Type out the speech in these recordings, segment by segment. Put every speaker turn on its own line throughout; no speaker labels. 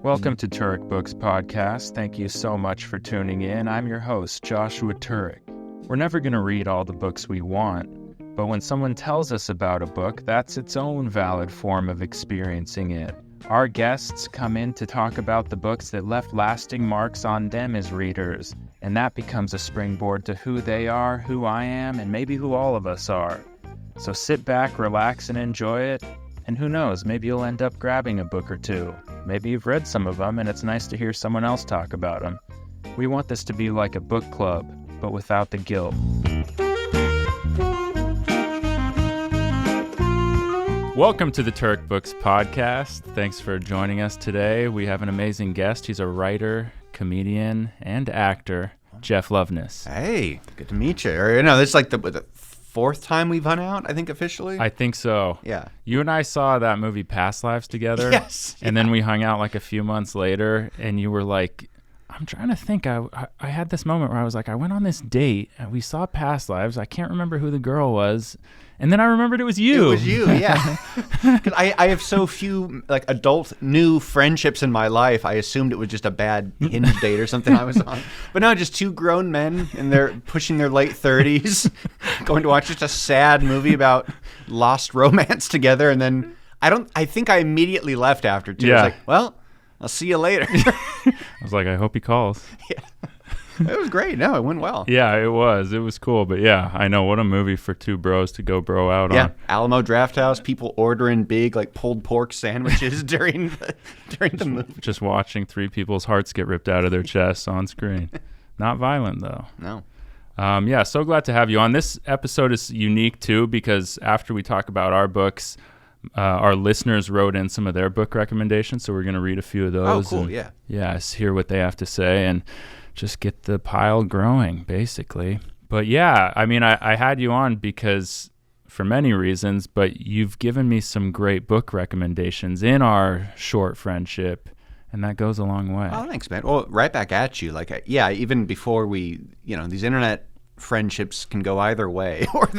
Welcome to Turek Books Podcast. Thank you so much for tuning in. I'm your host, Joshua Turek. We're never going to read all the books we want, but when someone tells us about a book, that's its own valid form of experiencing it. Our guests come in to talk about the books that left lasting marks on them as readers, and that becomes a springboard to who they are, who I am, and maybe who all of us are. So sit back, relax, and enjoy it. And who knows, maybe you'll end up grabbing a book or two. Maybe you've read some of them, and it's nice to hear someone else talk about them. We want this to be like a book club, but without the guilt. Welcome to the Turek Books Podcast. Thanks for joining us today. We have an amazing guest. He's a writer, comedian, and actor, Jeff Loveness.
Hey, good to meet you. Or, this is like the fourth time we've hung out, I think, officially.
I think so.
Yeah.
You and I saw that movie Past Lives together.
Yes.
And then we hung out like a few months later, and you were like, I'm trying to think. I had this moment where I was like, I went on this date, and we saw Past Lives. I can't remember who the girl was. And then I remembered it was you.
It was you, yeah. Because I have so few adult new friendships in my life, I assumed it was just a bad Hinge date or something I was on. But no, just two grown men, and they're pushing their late 30s, going to watch just a sad movie about lost romance together. And then I think I immediately left after, too.
Yeah.
I was like, well, I'll see you later.
I was like, I hope he calls.
Yeah. It was great. No, it went well.
Yeah, it was. It was cool. But yeah, I know. What a movie for two bros to go bro out on.
Yeah, Alamo Drafthouse, people ordering big pulled pork sandwiches during the movie.
Just watching three people's hearts get ripped out of their chests on screen. Not violent, though.
No.
Yeah, so glad to have you on. This episode is unique, too, because after we talk about our books, our listeners wrote in some of their book recommendations, so we're going to read a few of those.
Oh, cool,
and,
yeah.
Yeah, hear what they have to say and just get the pile growing, basically. But yeah, I mean, I had you on because for many reasons, but you've given me some great book recommendations in our short friendship, and that goes a long way.
Oh, thanks, man. Well, right back at you. Even before we, these internet friendships can go either way, or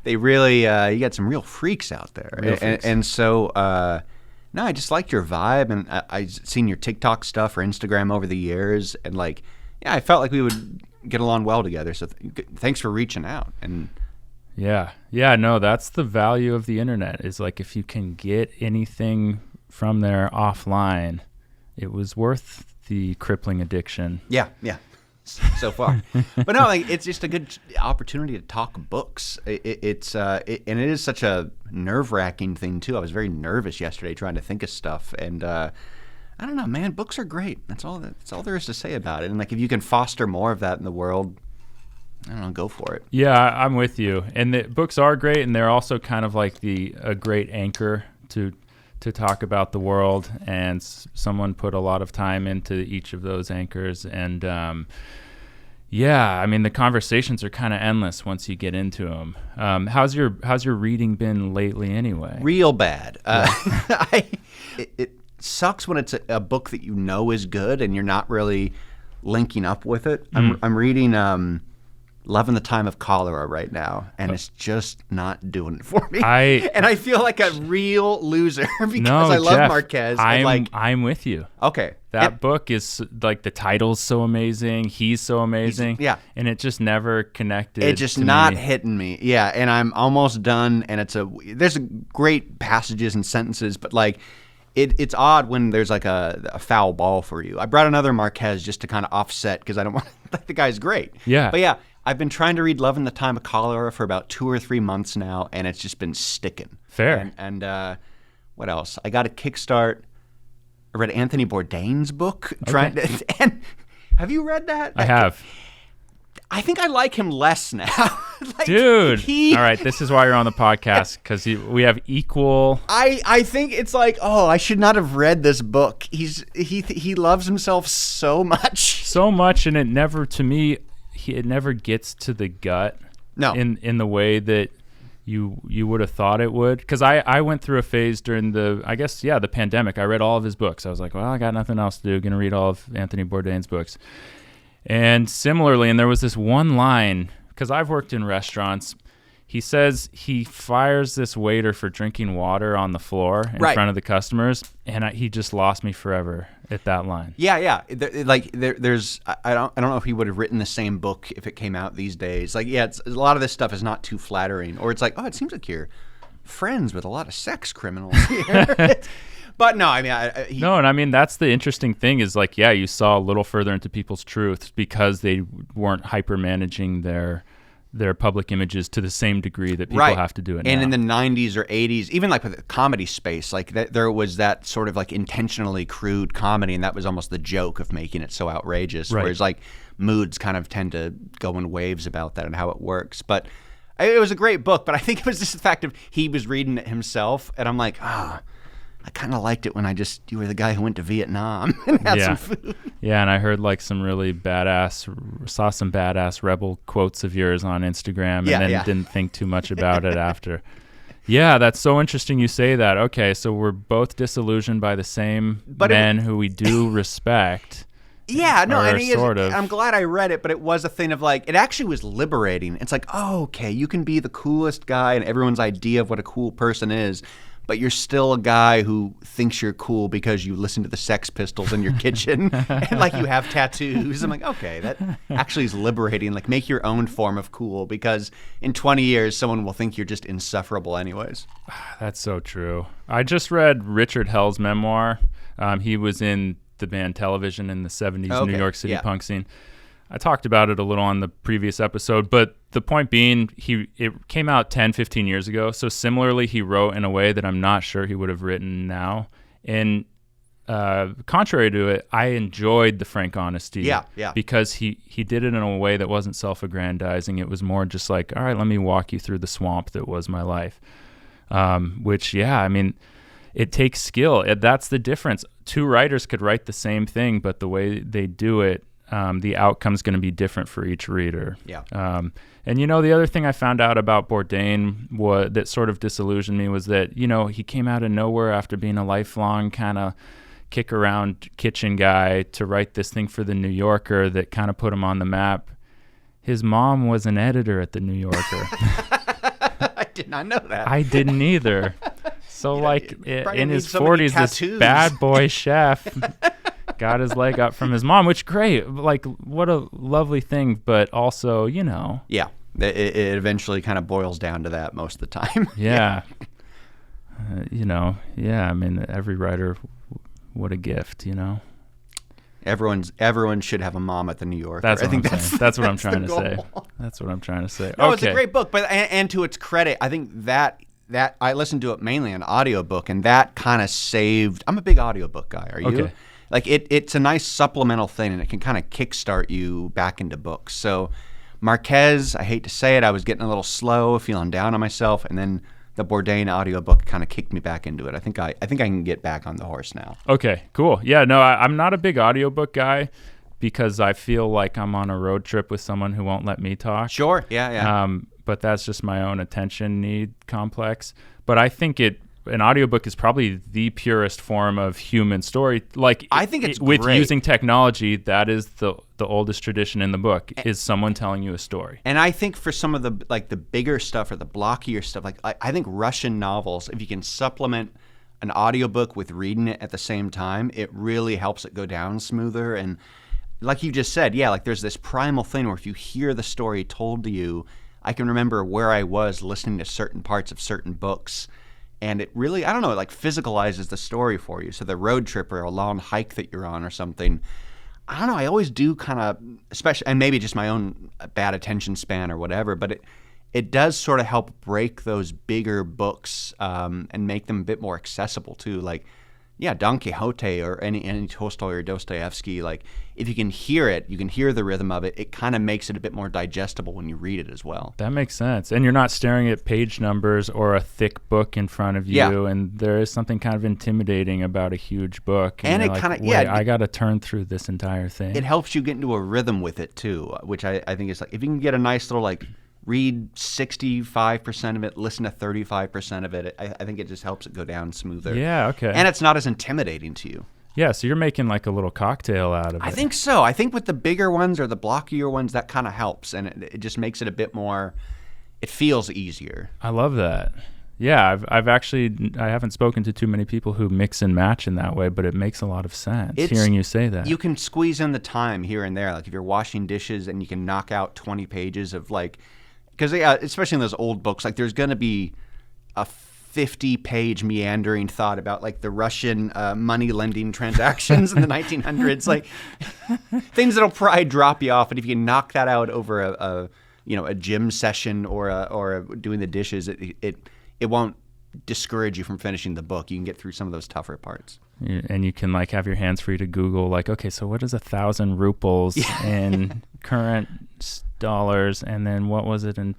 they really, you got some real freaks out there. And so, no, I just liked your vibe, and I've seen your TikTok stuff or Instagram over the years, and yeah, I felt like we would get along well together. So thanks for reaching out. And
yeah, no, that's the value of the internet. Is if you can get anything from there offline, it was worth the crippling addiction.
Yeah. So far, but no, it's just a good opportunity to talk books. And it is such a nerve-wracking thing too. I was very nervous yesterday trying to think of stuff, and I don't know, man. Books are great. That's all there is to say about it. And if you can foster more of that in the world, I don't know, go for it.
Yeah, I'm with you. And the books are great, and they're also kind of like a great anchor to talk about the world. And someone put a lot of time into each of those anchors. And yeah, I mean, the conversations are kind of endless once you get into them. How's your reading been lately, anyway?
Real bad. It sucks when it's a book that you know is good and you're not really linking up with it. I'm reading Love in the Time of Cholera right now, and it's just not doing it for me. And I feel like a real loser because I love
Jeff,
Marquez.
I'm with you.
Okay.
That book is the title's so amazing. He's so amazing.
Yeah.
And it just never connected.
It's just not hitting me. Yeah. And I'm almost done. And there's great passages and sentences, but it's odd when there's a foul ball for you. I brought another Marquez just to kind of offset because I don't want the guy's great.
Yeah.
But yeah, I've been trying to read Love in the Time of Cholera for about 2 or 3 months now, and it's just been sticking.
Fair.
And what else? I got a kickstart. I read Anthony Bourdain's book.
Okay.
And have you read that?
I have.
I think I like him less now.
Dude. All right, this is why you're on the podcast, because we have equal.
I think it's I should not have read this book. He loves himself so much.
So much, and it never, to me, it never gets to the gut.
No.
In the way that you would have thought it would. Because I went through a phase during the pandemic. I read all of his books. I was like, well, I got nothing else to do. Going to read all of Anthony Bourdain's books. And similarly, and there was this one line, because I've worked in restaurants, He says he fires this waiter for drinking water on the floor in front of the customers, and he just lost me forever at that line.
Yeah. There's I don't know if he would have written the same book if it came out these days. Like, yeah, a lot of this stuff is not too flattering, or it's like, oh, it seems like you're friends with a lot of sex criminals here. But no, I mean,
no, and I mean that's the interesting thing is like, yeah, you saw a little further into people's truths because they weren't hyper managing their public images to the same degree that people have to do it now.
And in the 90s or 80s, even like with the comedy space, like there was that sort of like intentionally crude comedy, and that was almost the joke of making it so outrageous.
Right.
Whereas like moods kind of tend to go in waves about that and how it works. But it was a great book, but I think it was just the fact of he was reading it himself, and I'm like, I kind of liked it when you were the guy who went to Vietnam and had some food.
Yeah, and I heard like some really saw some badass rebel quotes of yours on Instagram, and then didn't think too much about it after. Yeah, that's so interesting you say that. Okay, so we're both disillusioned by the same men who we do respect.
Yeah, no, and I'm glad I read it, but it was a thing of like, it actually was liberating. It's like, oh, okay, you can be the coolest guy and everyone's idea of what a cool person is, but you're still a guy who thinks you're cool because you listen to the Sex Pistols in your kitchen and like you have tattoos. I'm like, okay, that actually is liberating. Like, make your own form of cool, because in 20 years, someone will think you're just insufferable anyways.
That's so true. I just read Richard Hell's memoir. He was in the band Television in the 70s New York City punk scene. I talked about it a little on the previous episode, but the point being, it came out 10, 15 years ago. So similarly, he wrote in a way that I'm not sure he would have written now. And contrary to it, I enjoyed the frank honesty.
Yeah.
Because he did it in a way that wasn't self-aggrandizing. It was more just like, all right, let me walk you through the swamp that was my life. Which, yeah, I mean, it takes skill. That's the difference. Two writers could write the same thing, but the way they do it, the outcome's going to be different for each reader.
Yeah.
And, the other thing I found out about Bourdain that sort of disillusioned me was that, he came out of nowhere after being a lifelong kind of kick-around kitchen guy to write this thing for The New Yorker that kind of put him on the map. His mom was an editor at The New Yorker.
I did not know that.
I didn't either. So, in his 40s, this bad boy chef got his leg up from his mom, which great. Like, what a lovely thing, but also,
Yeah, it eventually kind of boils down to that most of the time.
Yeah. I mean, every writer, what a gift,
Everyone should have a mom at The New Yorker.
That's what that's what I'm trying to say. That's what I'm trying to say.
No, It's a great book, but and to its credit, I think that I listened to it mainly on audiobook, and that kind of saved. I'm a big audiobook guy. Are you?
Okay.
Like it's a nice supplemental thing, and it can kind of kickstart you back into books. So Marquez, I hate to say it, I was getting a little slow, feeling down on myself, and then the Bourdain audiobook kind of kicked me back into it. I think I can get back on the horse now.
Okay, cool. Yeah, no, I'm not a big audiobook guy because I feel like I'm on a road trip with someone who won't let me talk.
Sure, yeah.
But that's just my own attention need complex. But I think an audiobook is probably the purest form of human story. Like,
I think it's
with
great.
Using technology, that is the oldest tradition in the book, is someone telling you a story.
And I think for some of the bigger stuff or the blockier stuff, I think Russian novels, if you can supplement an audiobook with reading it at the same time, it really helps it go down smoother. And like you just said, yeah, like there's this primal thing where if you hear the story told to you, I can remember where I was listening to certain parts of certain books. And it really, I don't know, it like physicalizes the story for you. So the road trip or a long hike that you're on or something, I don't know, I always do kind of, especially, and maybe just my own bad attention span or whatever, but it does sort of help break those bigger books and make them a bit more accessible too. Like, yeah, Don Quixote or any Tolstoy or Dostoevsky, like if you can hear it, you can hear the rhythm of it, it kind of makes it a bit more digestible when you read it as well.
That makes sense. And you're not staring at page numbers or a thick book in front of you.
Yeah.
And there is something kind of intimidating about a huge book.
And it kind of, yeah.
I got to turn through this entire thing.
It helps you get into a rhythm with it too, which I think is like, if you can get a nice little read 65% of it, listen to 35% of it. I think it just helps it go down smoother.
Yeah, okay.
And it's not as intimidating to you.
Yeah, so you're making like a little cocktail out of it.
I think so. I think with the bigger ones or the blockier ones, that kind of helps. And it just makes it a bit more it feels easier.
I love that. Yeah, I haven't spoken to too many people who mix and match in that way, but it makes a lot of sense hearing you say that.
You can squeeze in the time here and there. Like if you're washing dishes and you can knock out 20 pages of like, because especially in those old books, like there's going to be a 50-page meandering thought about like the Russian money lending transactions in the 1900s, like things that'll probably drop you off. But if you can knock that out over a gym session or doing the dishes, it won't discourage you from finishing the book. You can get through some of those tougher parts.
And you can like have your hands free to Google like, okay, so what is 1,000 rubles in current dollars, and then what was it in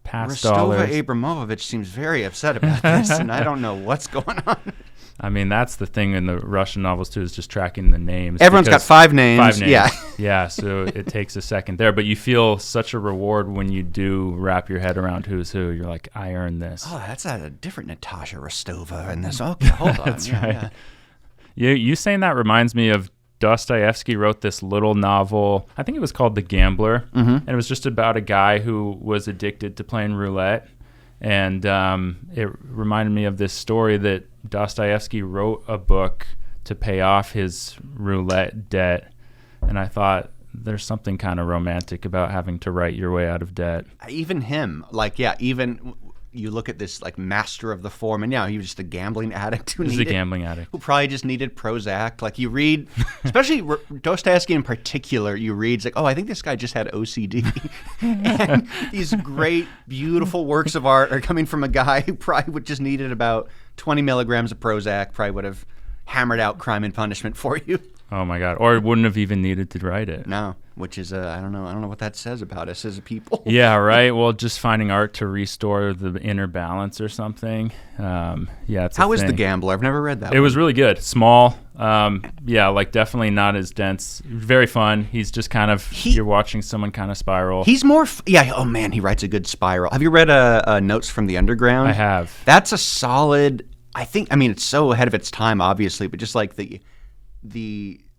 past dollars?
Rostova Abramovich seems very upset about this, and I don't know what's going on.
I mean, that's the thing in the Russian novels too, is just tracking the names.
Everyone's got 5 names.
5 names.
Yeah.
Yeah, so it takes a second there, but you feel such a reward when you do wrap your head around who's who. You're like, I earned this.
Oh, that's a different Natasha Rostova in this. Okay, hold on.
That's right. Yeah. You saying that reminds me of Dostoevsky wrote this little novel. I think it was called The Gambler, and it was just about a guy who was addicted to playing roulette. And it reminded me of this story that Dostoevsky wrote a book to pay off his roulette debt. And I thought there's something kind of romantic about having to write your way out of debt.
Even him, like, yeah, even you look at this like master of the form, and he was just a gambling addict who probably just needed Prozac. Like you read, especially Dostoevsky in particular, you read, it's like, oh, I think this guy just had OCD. And these great, beautiful works of art are coming from a guy who probably would just needed about 20 milligrams of Prozac, probably would have hammered out Crime and Punishment for you.
Oh my God. Or wouldn't have even needed to write it.
No, which is, I don't know what that says about us as a people.
Yeah, right. Well, just finding art to restore the inner balance or something. It's
How is The Gambler? I've never read that.
It was really good. Small. Like definitely not as dense. Very fun. He's just kind of, you're watching someone kind of spiral.
He's more, oh man, he writes a good spiral. Have you read Notes from the Underground?
I have.
That's a solid, it's so ahead of its time, obviously, but just like the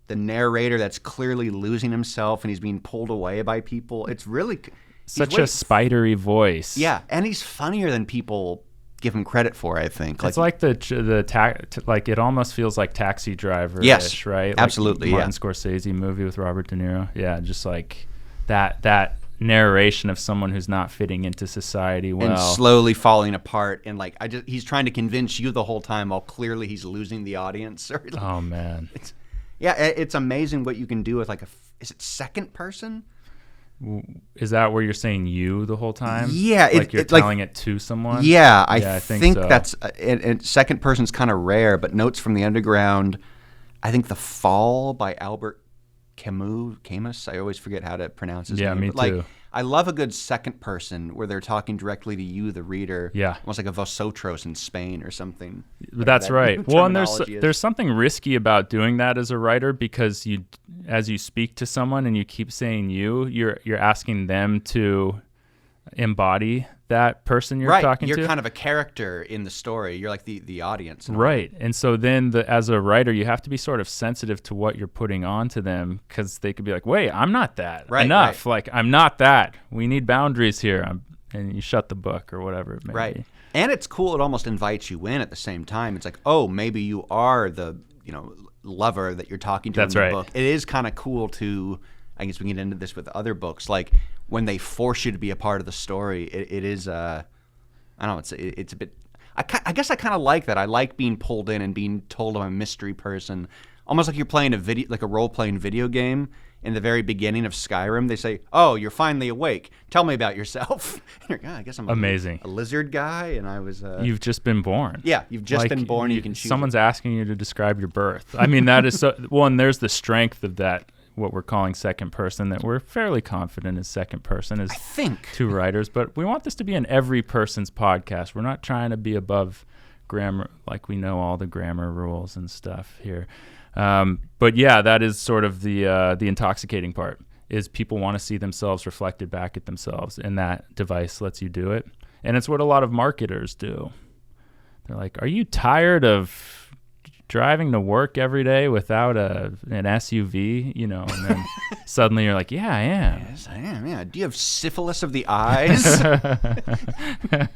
narrator that's clearly losing himself and he's being pulled away by people. It's really
such a spidery voice.
Yeah, and he's funnier than people give him credit for, I think.
It's like it almost feels like Taxi Driver-ish,
yes,
right?
Absolutely,
like Martin Scorsese movie with Robert De Niro. Yeah, just like that narration of someone who's not fitting into society well.
And slowly falling apart, and he's trying to convince you the whole time while clearly he's losing the audience.
Oh man.
It's amazing what you can do with is it second person?
Is that where you're saying you the whole time?
Yeah.
Like you're telling it to someone?
Yeah, I think
so.
That's, and second person's kind of rare, but Notes from the Underground, I think The Fall by Albert Camus. I always forget how to pronounce his name.
Yeah, me too.
I love a good second person where they're talking directly to you, the reader.
Yeah.
Almost like a Vosotros in Spain or something.
That's right. Well, and there's something risky about doing that as a writer, because as you speak to someone and you keep saying you're asking them to embody that person you're talking to.
You're kind of a character in the story. You're like the audience.
Right. And so then as a writer, you have to be sort of sensitive to what you're putting on to them, because they could be like, wait, I'm not that.
Right,
enough.
Right.
Like, I'm not that. We need boundaries here. And you shut the book or whatever it may be.
And it's cool. It almost invites you in at the same time. It's like, oh, maybe you are the lover that you're talking to.
That's
in the
right.
book. It is kind of cool to, I guess we can get into this with other books, like when they force you to be a part of the story. It is, I don't know, it's a bit, I guess I kind of like that. I like being pulled in and being told I'm a mystery person. Almost like you're playing a role-playing video game. In the very beginning of Skyrim, they say, oh, you're finally awake. Tell me about yourself. You're like, I guess I'm
amazing.
A lizard guy, and I was...
You've just been born.
Yeah, you've just been born. You can choose.
Someone's asking you to describe your birth. I mean, that is so... Well, and there's the strength of that, what we're calling second person, that we're fairly confident is second person, is
I think.
Two writers. But we want this to be an every person's podcast. We're not trying to be above grammar, like we know all the grammar rules and stuff here. But yeah, that is sort of the intoxicating part, is people want to see themselves reflected back at themselves, and that device lets you do it. And it's what a lot of marketers do. They're like, are you tired of driving to work every day without an SUV, you know, and then suddenly you're like, yeah, I am.
Yes, I am. Yeah. Do you have syphilis of the eyes? a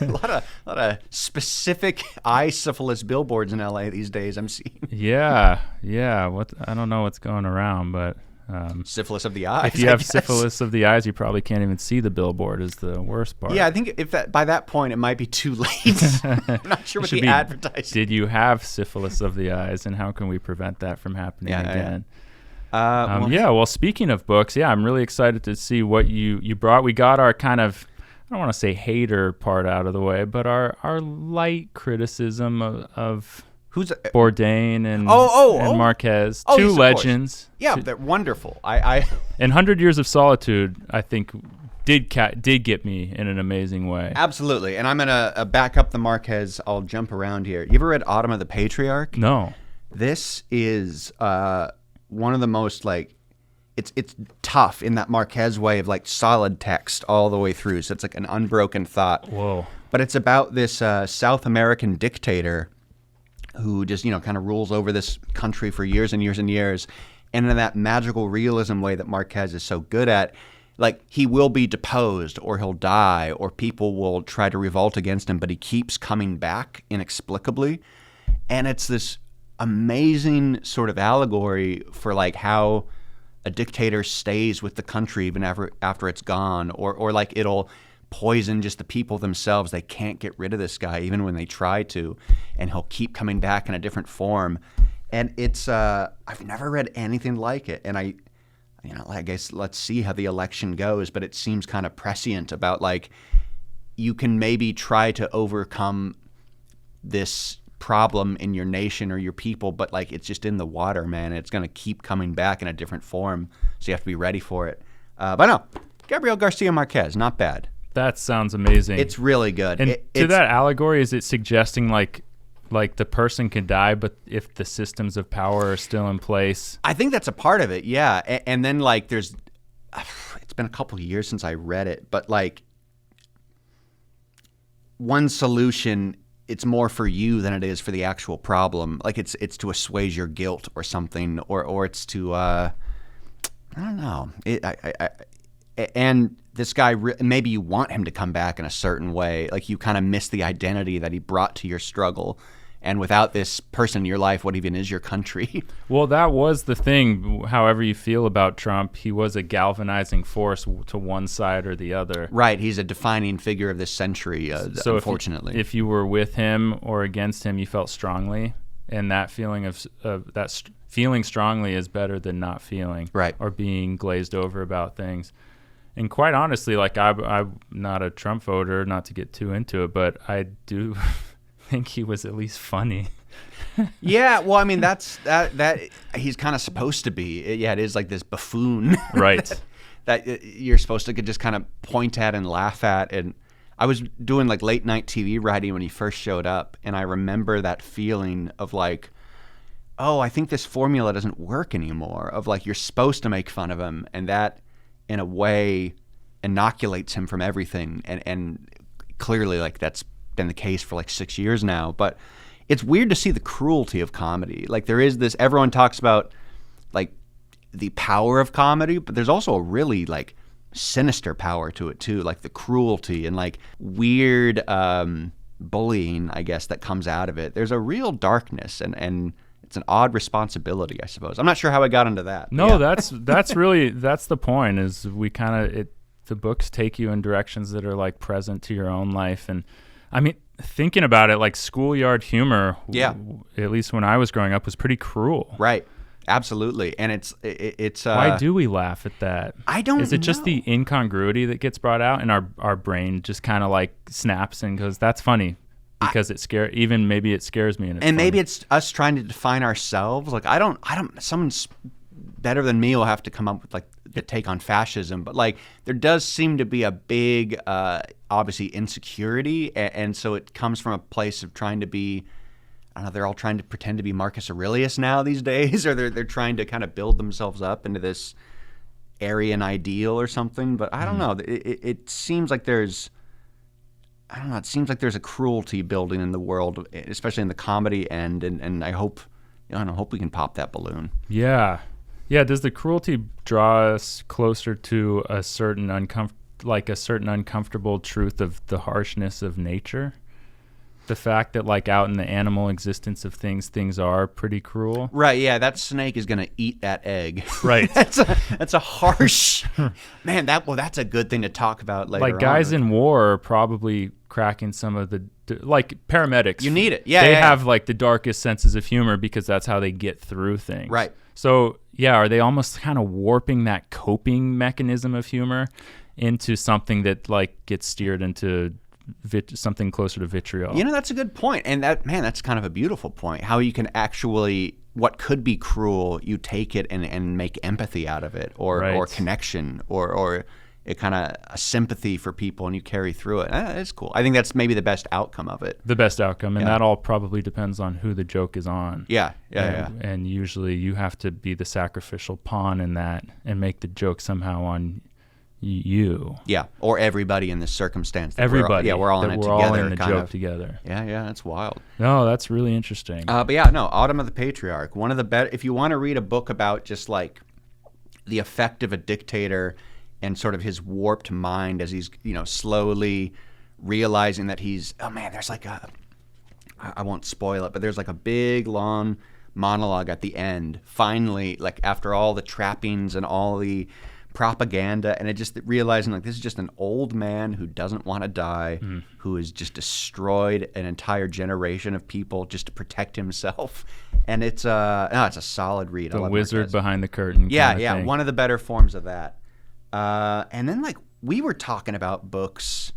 lot of specific eye syphilis billboards in LA these days I'm seeing.
Yeah. I don't know what's going around, but
syphilis of the eyes.
If you have syphilis of the eyes, you probably can't even see the billboard is the worst part.
Yeah, I think by that point it might be too late. I'm not sure what the advertising.
Did you have syphilis of the eyes, and how can we prevent that from happening again? Well, speaking of books, I'm really excited to see what you brought. We got our kind of, I don't want to say hater part out of the way, but our light criticism of who's Bourdain and Marquez, two legends.
Yeah, they're wonderful. I
and 100 Years of Solitude, I think, did get me in an amazing way. Absolutely.
And I'm gonna back up the Marquez. I'll jump around here. You ever read Autumn of the Patriarch?
No.
This is one of the most it's tough in that Marquez way of solid text all the way through. So it's like an unbroken thought.
Whoa.
But it's about this South American dictator who just, kind of rules over this country for years and years and years. And in that magical realism way that Marquez is so good at, he will be deposed or he'll die or people will try to revolt against him, but he keeps coming back inexplicably. And it's this amazing sort of allegory for how a dictator stays with the country even after it's gone, or it'll poison just the people themselves. They can't get rid of this guy even when they try to, and he'll keep coming back in a different form. And it's I've never read anything like it, and I guess let's see how the election goes, but it seems kind of prescient about you can maybe try to overcome this problem in your nation or your people, but it's just in the water, man. It's going to keep coming back in a different form, so you have to be ready for it. But no, Gabriel Garcia Marquez, not bad.
That sounds amazing.
It's really good.
And to that allegory, is it suggesting like the person can die, but if the systems of power are still in place?
I think that's a part of it, yeah. And then there's, it's been a couple of years since I read it, but one solution, it's more for you than it is for the actual problem. It's to assuage your guilt or something, or it's to I don't know. And this guy, maybe you want him to come back in a certain way. You kind of miss the identity that he brought to your struggle. And without this person in your life, what even is your country? Well,
that was the thing. However you feel about Trump, he was a galvanizing force to one side or the other.
Right. He's a defining figure of this century, so unfortunately.
If you were with him or against him, you felt strongly. And that feeling feeling strongly is better than not feeling.
Right.
Or being glazed over about things. And quite honestly, I'm not a Trump voter, not to get too into it, but I do think he was at least funny.
Yeah, well, I mean, that he's kind of supposed to be. It is this buffoon.
Right.
that you're supposed to just kind of point at and laugh at. And I was doing late night TV writing when he first showed up, and I remember that feeling of oh, I think this formula doesn't work anymore, of you're supposed to make fun of him, and that in a way inoculates him from everything, and clearly that's been the case for 6 years now. But it's weird to see the cruelty of comedy. There is this, everyone talks about the power of comedy, but there's also a really sinister power to it too, the cruelty and weird bullying, I guess, that comes out of it. There's a real darkness, and it's an odd responsibility, I suppose. I'm not sure how I got into that.
No, yeah. that's really the point. Is we the books take you in directions that are present to your own life. And I mean, thinking about it, schoolyard humor, at least when I was growing up, was pretty cruel.
Right. Absolutely. And it's
why do we laugh at that?
I don't know.
Is it just the incongruity that gets brought out, and our brain just kind of snaps and goes, that's funny? Because maybe it scares me, and
maybe it's us trying to define ourselves. I don't. Someone's better than me will have to come up with the take on fascism, but there does seem to be a big, obviously insecurity, and so it comes from a place of trying to be. I don't know. They're all trying to pretend to be Marcus Aurelius now these days, or they're trying to kind of build themselves up into this Aryan ideal or something. But I don't know. It seems like there's I don't know, it seems like there's a cruelty building in the world, especially in the comedy end, and I hope we can pop that balloon.
Yeah. Yeah, does the cruelty draw us closer to a certain uncomfortable truth of the harshness of nature? The fact that like out in the animal existence of things are pretty cruel.
Right, yeah, that snake is going to eat that egg.
Right.
that's a harsh man. That's a good thing to talk about later.
Like guys
on.
in war are probably cracking some of the like paramedics.
You need it. Yeah,
they
yeah,
have like the darkest senses of humor because that's how they get through things.
Right.
So yeah, are they almost kind of warping that coping mechanism of humor into something that like gets steered into something closer to vitriol?
You know, that's a good point. And that's kind of a beautiful point. How you can actually, what could be cruel, you take it and make empathy out of it, or connection, or a kind of a sympathy for people, and you carry through it. It's cool. I think that's maybe the best outcome of it.
The best outcome, and that all probably depends on who the joke is on.
Yeah.
And usually you have to be the sacrificial pawn in that and make the joke somehow on you.
Yeah, or everybody in this circumstance.
Everybody.
We're all in it together.
We're all in the joke together.
Yeah, that's wild.
No, that's really interesting.
But yeah, no, Autumn of the Patriarch. One of the better, if you want to read a book about just like the effect of a dictator and sort of his warped mind as he's, slowly realizing that there's like I won't spoil it, but there's like a big, long monologue at the end, finally, like after all the trappings and all the propaganda, and it just realizing like this is just an old man who doesn't want to die, who has just destroyed an entire generation of people just to protect himself. And it's a solid read.
The wizard behind the curtain.
Yeah, one of the better forms of that. And then like we were talking about books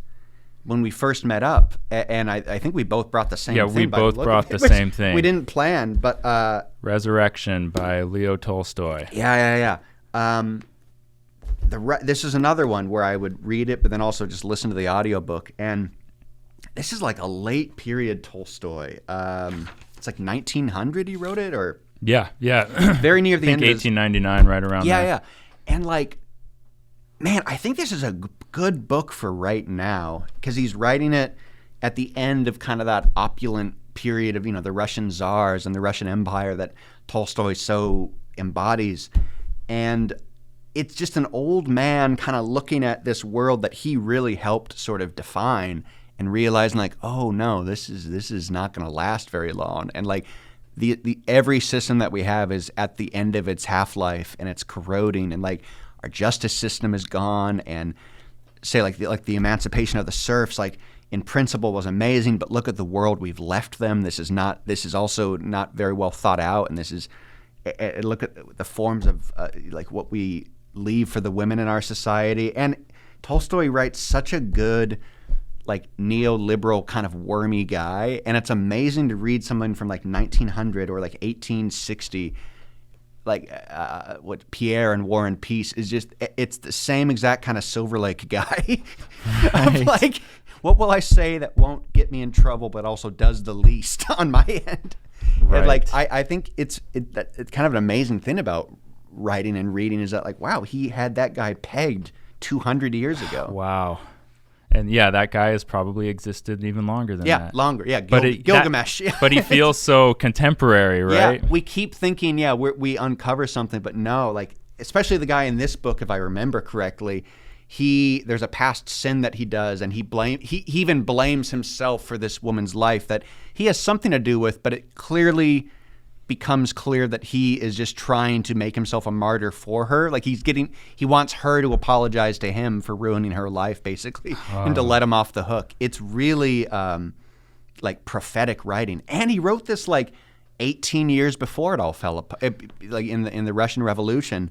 when we first met up, and I think we both brought the same thing.
Yeah, we both brought the same thing.
We didn't plan, but
Resurrection by Leo Tolstoy.
Yeah. This is another one where I would read it, but then also just listen to the audiobook. And this is like a late period Tolstoy. It's like 1900 he wrote it, or
yeah,
very near the end.
I think 1899, right around there.
Yeah, and like, man, I think this is a good book for right now because he's writing it at the end of kind of that opulent period of the Russian czars and the Russian Empire that Tolstoy so embodies, and it's just an old man kind of looking at this world that he really helped sort of define and realizing like, oh no, this is not going to last very long. And like the every system that we have is at the end of its half-life and it's corroding, and like our justice system is gone, and say like the emancipation of the serfs, like in principle was amazing, but look at the world we've left them. This is also not very well thought out, and this is look at the forms of like what we leave for the women in our society. And Tolstoy writes such a good like neoliberal kind of wormy guy, and it's amazing to read someone from like 1900 or like 1860, like what Pierre and War and Peace is just, it's the same exact kind of Silver Lake guy. Of like, what will I say that won't get me in trouble but also does the least on my end? Right. And like I think it's kind of an amazing thing about writing and reading is that like, wow, he had that guy pegged 200 years ago.
Wow. And yeah, that guy has probably existed even longer than that.
Yeah, longer. Yeah, Gilgamesh.
But he feels so contemporary, right?
Yeah, we keep thinking, we uncover something, but no, like, especially the guy in this book, if I remember correctly, there's a past sin that he does, and he even blames himself for this woman's life that he has something to do with, but it clearly becomes clear that he is just trying to make himself a martyr for her. Like he wants her to apologize to him for ruining her life, basically, and to let him off the hook. It's really like prophetic writing. And he wrote this like 18 years before it all fell apart, like in the Russian Revolution.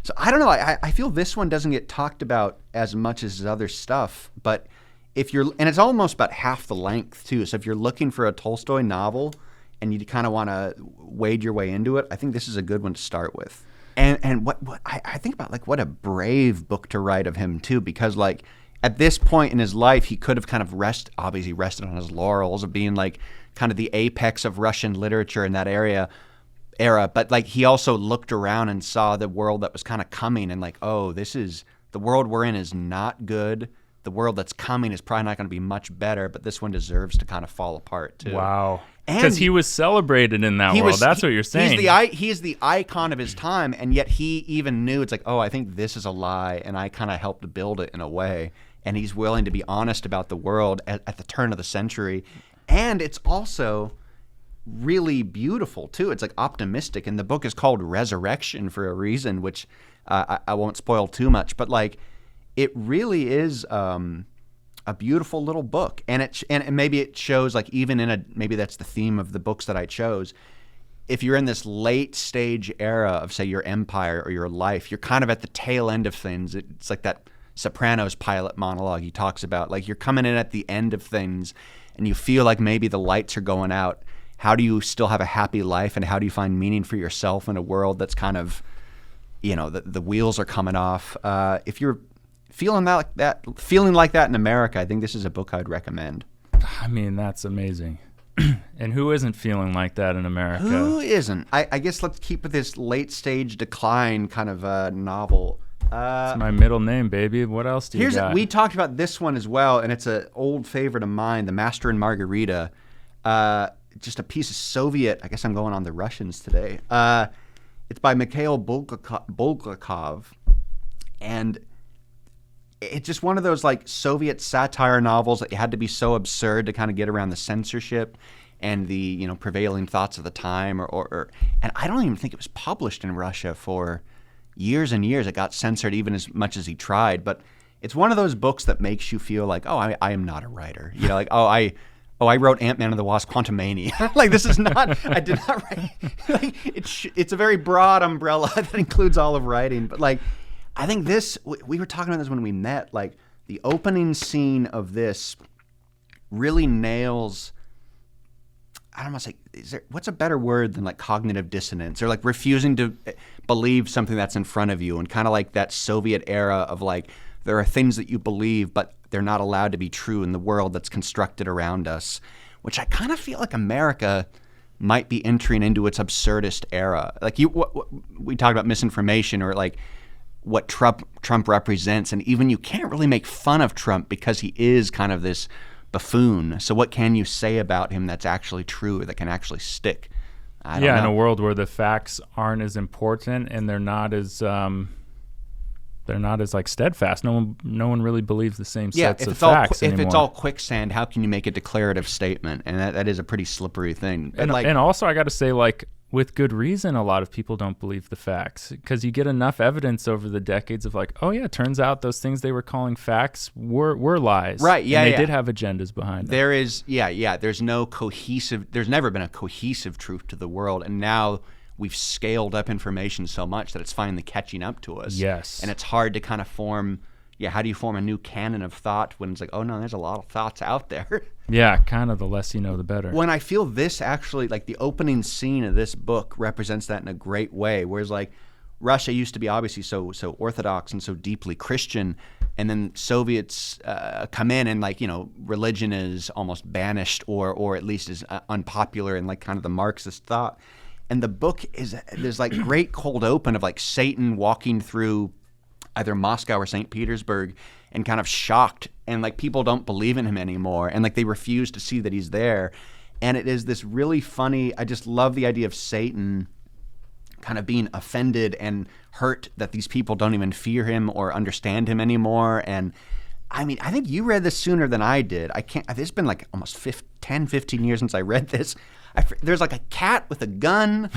So I don't know. I feel this one doesn't get talked about as much as his other stuff, but and it's almost about half the length too. So if you're looking for a Tolstoy novel and you kind of want to wade your way into it, I think this is a good one to start with. And what I think about, like, what a brave book to write of him too, because like at this point in his life, he could have kind of rested on his laurels of being like kind of the apex of Russian literature in that era. But like he also looked around and saw the world that was kind of coming, and like, oh, the world we're in is not good. the world that's coming is probably not going to be much better, but this one deserves to kind of fall apart too.
Wow. Because he was celebrated in that world. That's what you're saying.
He's the icon of his time, and yet he even knew, it's like, oh, I think this is a lie, and I kind of helped build it in a way. And he's willing to be honest about the world at the turn of the century. And it's also really beautiful, too. It's like optimistic. And the book is called Resurrection for a reason, which I won't spoil too much. But like, it really is a beautiful little book. And maybe it shows, like, even maybe that's the theme of the books that I chose. If you're in this late stage era of, say, your empire or your life, you're kind of at the tail end of things. It's like that Sopranos pilot monologue he talks about. Like, you're coming in at the end of things and you feel like maybe the lights are going out. How do you still have a happy life, and how do you find meaning for yourself in a world that's kind of, the wheels are coming off? If you're feeling like that in America, I think this is a book I'd recommend.
I mean, that's amazing. And who isn't feeling like that in America?
Who isn't? I guess let's keep with this late stage decline kind of novel.
It's my middle name, baby. What else do you got?
We talked about this one as well, and it's an old favorite of mine, The Master and Margarita. Just a piece of Soviet. I guess I'm going on the Russians today. It's by Mikhail Bulgakov, and it's just one of those like Soviet satire novels that had to be so absurd to kind of get around the censorship and the prevailing thoughts of the time. And I don't even think it was published in Russia for years and years. It got censored even as much as he tried. But it's one of those books that makes you feel like, oh, I am not a writer. Like, I wrote Ant-Man and the Wasp: Quantumania. Like, this is not, I did not write. Like, it's a very broad umbrella that includes all of writing. But like, I think this, we were talking about this when we met, like the opening scene of this really nails, I don't want to say, what's a better word than like cognitive dissonance, or like refusing to believe something that's in front of you, and kind of like that Soviet era of like, there are things that you believe, but they're not allowed to be true in the world that's constructed around us, which I kind of feel like America might be entering into its absurdist era. Like we talked about misinformation, or like what Trump represents, and even you can't really make fun of Trump because he is kind of this buffoon. So what can you say about him that's actually true, or that can actually stick? I don't know.
In a world where the facts aren't as important and they're not as like steadfast. No one really believes the same sets of facts anymore.
If it's all quicksand, how can you make a declarative statement? And that is a pretty slippery thing.
And also, I got to say, like, with good reason, a lot of people don't believe the facts, because you get enough evidence over the decades of like, oh yeah, turns out those things they were calling facts were lies.
Right. Yeah.
And they did have agendas behind them.
There is. Yeah. There's never been a cohesive truth to the world, and now we've scaled up information so much that it's finally catching up to us.
Yes.
And it's hard to kind of form, how do you form a new canon of thought when it's like, oh no, there's a lot of thoughts out there.
Yeah, kind of the less you know, the better.
When I feel this actually, like the opening scene of this book represents that in a great way, whereas like Russia used to be obviously so orthodox and so deeply Christian, and then Soviets come in and like, religion is almost banished or at least is unpopular in like kind of the Marxist thought. And the book there's like great cold open of like Satan walking through either Moscow or St. Petersburg and kind of shocked, and like people don't believe in him anymore, and like they refuse to see that he's there. And it is this really funny, I just love the idea of Satan kind of being offended and hurt that these people don't even fear him or understand him anymore. And I mean, I think you read this sooner than I did. It's been like almost 10, 15 years since I read this. There's like a cat with a gun.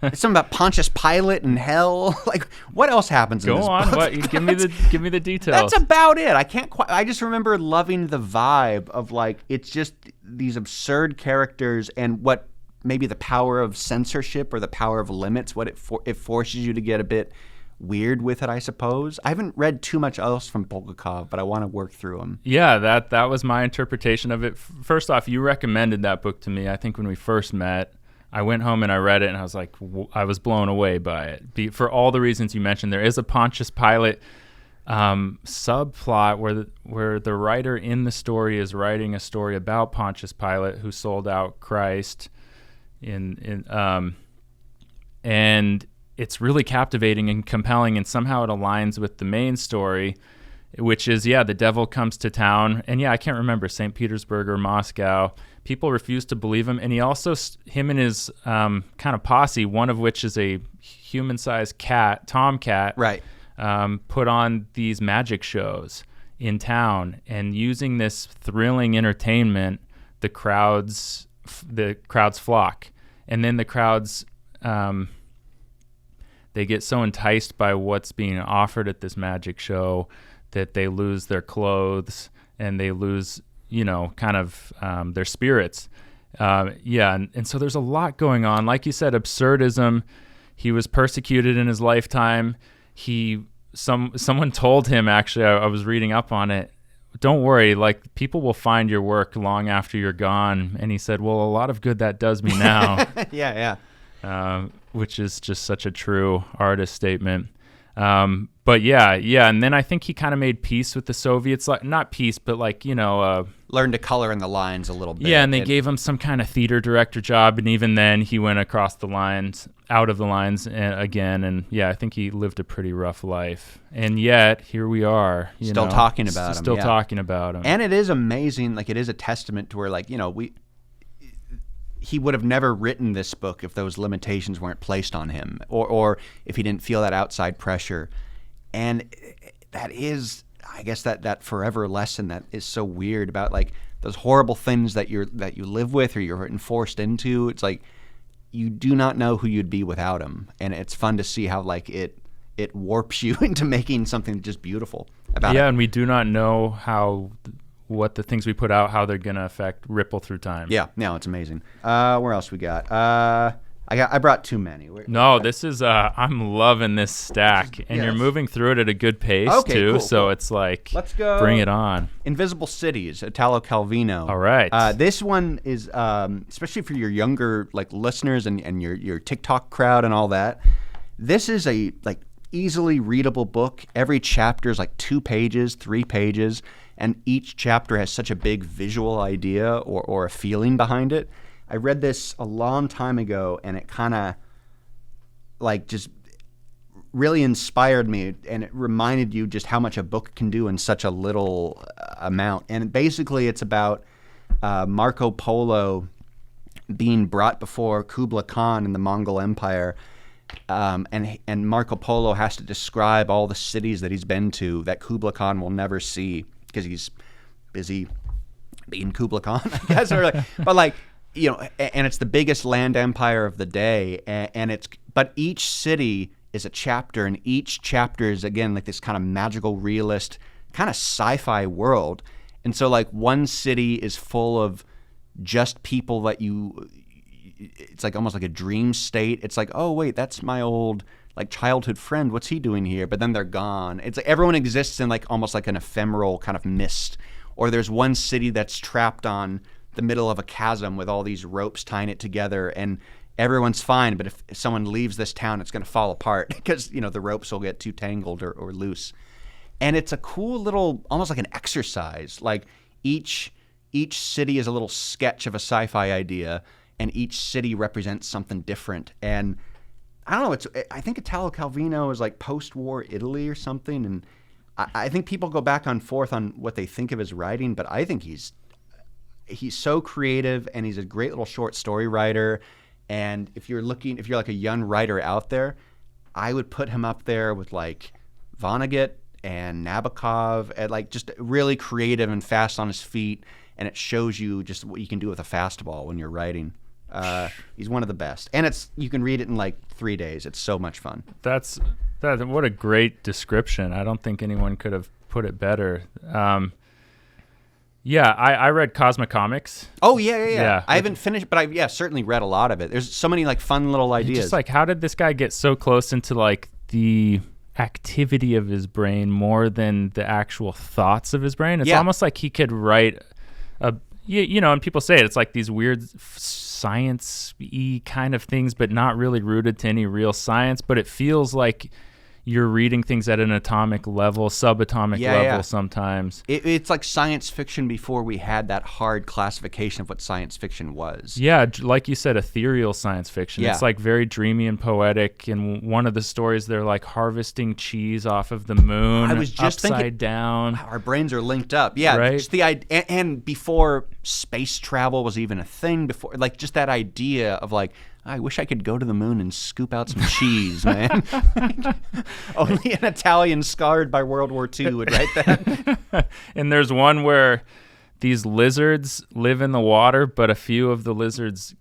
It's something about Pontius Pilate and hell. Like, what else happens in this book?
Go on. Give me the details.
That's about it. I just remember loving the vibe of like, it's just these absurd characters, and what maybe the power of censorship or the power of limits, what it forces you to get a bit weird with it, I suppose. I haven't read too much else from Bulgakov, but I want to work through them.
Yeah, that was my interpretation of it. First off, you recommended that book to me, I think, when we first met. I went home and I read it, and I was like, I was blown away by it. For all the reasons you mentioned, there is a Pontius Pilate subplot where the writer in the story is writing a story about Pontius Pilate, who sold out Christ, and it's really captivating and compelling, and somehow it aligns with the main story. which is, the devil comes to town. And I can't remember, St. Petersburg or Moscow. People refuse to believe him. And he also, him and his kind of posse, one of which is a human-sized cat, tomcat,
right,
put on these magic shows in town. And using this thrilling entertainment, the crowds flock. And then the crowds, they get so enticed by what's being offered at this magic show that they lose their clothes and they lose, kind of their spirits. And so there's a lot going on. Like you said, absurdism. He was persecuted in his lifetime. Someone told him, actually, I was reading up on it, don't worry, like, people will find your work long after you're gone. And he said, well, a lot of good that does me now.
Yeah.
Which is just such a true artist statement. But and then I think he kind of made peace with the Soviets, like not peace, but like,
learned to color in the lines a little bit.
Yeah, and they gave him some kind of theater director job, and even then he went across the lines, out of the lines again, and I think he lived a pretty rough life. And yet here we are,
still talking about him.
Still talking about him.
And it is amazing, like it is a testament to where, like, he would have never written this book if those limitations weren't placed on him, or if he didn't feel that outside pressure. And that is, I guess, that forever lesson that is so weird about, like, those horrible things that you live with or you're enforced into. It's like you do not know who you'd be without him, and it's fun to see how, like, it warps you into making something just beautiful about it.
Yeah, and we do not know what the things we put out, how they're going to ripple through time.
Yeah, no, it's amazing. Where else we got? I brought too many.
This is, I'm loving this stack, and you're moving through it at a good pace, too,
cool,
so it's like,
let's go.
Bring it on.
Invisible Cities, Italo Calvino.
All right.
This one is, especially for your younger, like, listeners and your TikTok crowd and all that, this is a, like, easily readable book. Every chapter is like 2 pages, 3 pages, and each chapter has such a big visual idea or a feeling behind it. I read this a long time ago, and it kind of, like, just really inspired me, and it reminded you just how much a book can do in such a little amount. And basically it's about Marco Polo being brought before Kublai Khan in the Mongol Empire, and Marco Polo has to describe all the cities that he's been to that Kublai Khan will never see because he's busy being Kublai Khan, I guess. But, like, and it's the biggest land empire of the day, but each city is a chapter, and each chapter is, again, like this kind of magical, realist, kind of sci-fi world. And so, like, one city is full of just people that it's like almost like a dream state. It's like, oh wait, that's my old, like, childhood friend. What's he doing here? But then they're gone. It's like everyone exists in, like, almost like an ephemeral kind of mist. Or there's one city that's trapped on the middle of a chasm with all these ropes tying it together, and everyone's fine. But if someone leaves this town, it's going to fall apart because, the ropes will get too tangled or loose. And it's a cool little, almost like an exercise. Like each city is a little sketch of a sci-fi idea, and each city represents something different. And I don't know, I think Italo Calvino is like post-war Italy or something, and I think people go back and forth on what they think of his writing, but I think he's so creative, and he's a great little short story writer. And if you're like a young writer out there, I would put him up there with, like, Vonnegut and Nabokov, and, like, just really creative and fast on his feet. And it shows you just what you can do with a fastball when you're writing. He's one of the best, and you can read it in like 3 days. It's so much fun.
What a great description. I don't think anyone could have put it better. I read Cosmic Comics.
Oh yeah. I haven't finished, but I certainly read a lot of it. There's so many, like, fun little ideas.
Just like, how did this guy get so close into, like, the activity of his brain more than the actual thoughts of his brain? It's almost like he could write and people say it's like these weird science-y kind of things, but not really rooted to any real science. But it feels like, you're reading things at an atomic level, subatomic level sometimes.
It's like science fiction before we had that hard classification of what science fiction was.
Yeah, like you said, ethereal science fiction.
Yeah.
It's like very dreamy and poetic. And one of the stories, they're like harvesting cheese off of the moon.
I was just
upside
thinking,
down.
Wow, our brains are linked up. Yeah,
right?
just the idea, and before space travel was even a thing, before like just that idea of like, I wish I could go to the moon and scoop out some cheese, man. Only an Italian scarred by World War II would write that.
And there's one where these lizards live in the water, but a few of the lizards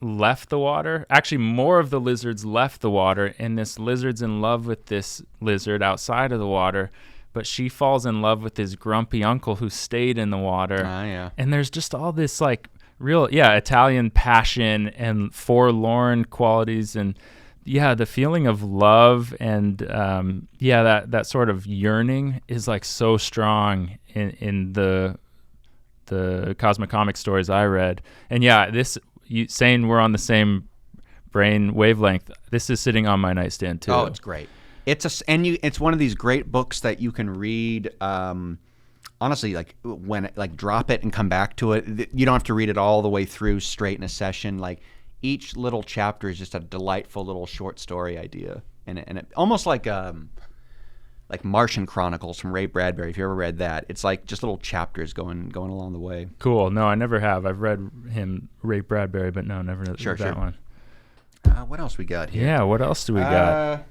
left the water. Actually, more of the lizards left the water, and this lizard's in love with this lizard outside of the water, but she falls in love with his grumpy uncle who stayed in the water.
Yeah.
And there's just all this like real Italian passion and forlorn qualities, and the feeling of love and that sort of yearning is like so strong in the Cosmic Comic stories I read. And saying we're on the same brain wavelength, this is sitting on my nightstand too.
Oh, it's great. It's one of these great books that you can read honestly, like drop it and come back to it. You don't have to read it all the way through straight in a session. Like each little chapter is just a delightful little short story idea, and it almost like Martian Chronicles from Ray Bradbury. If you ever read that, it's like just little chapters going along the way.
Cool. No, I never have. I've read Ray Bradbury, but no, never
sure.
that one.
What else we got here?
Yeah, what else do we got?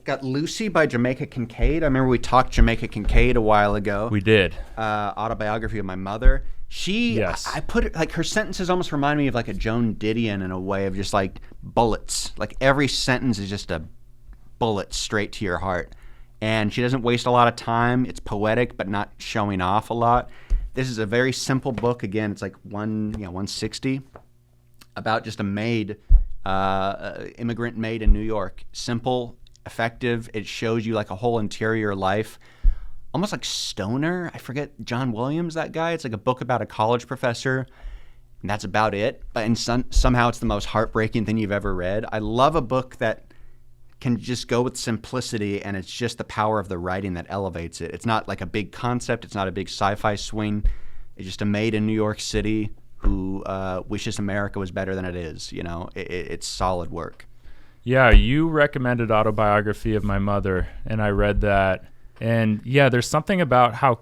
Got Lucy by Jamaica Kincaid. I remember we talked Jamaica Kincaid a while ago.
We did.
Autobiography of my mother.
Yes.
I put it like her sentences almost remind me of like a Joan Didion in a way of just like bullets. Like every sentence is just a bullet straight to your heart. And she doesn't waste a lot of time. It's poetic, but not showing off a lot. This is a very simple book. Again, it's like 160 about just a maid, immigrant maid in New York. Simple, effective. It shows you like a whole interior life, almost like Stoner. I forget John Williams, that guy. It's like a book about a college professor, and that's about it. But somehow it's the most heartbreaking thing you've ever read. I love a book that can just go with simplicity, and it's just the power of the writing that elevates it. It's not like a big concept. It's not a big sci-fi swing. It's just a maid in New York City who wishes America was better than it is. You know, it's solid work.
Yeah, you recommended Autobiography of My Mother, and I read that. And there's something about how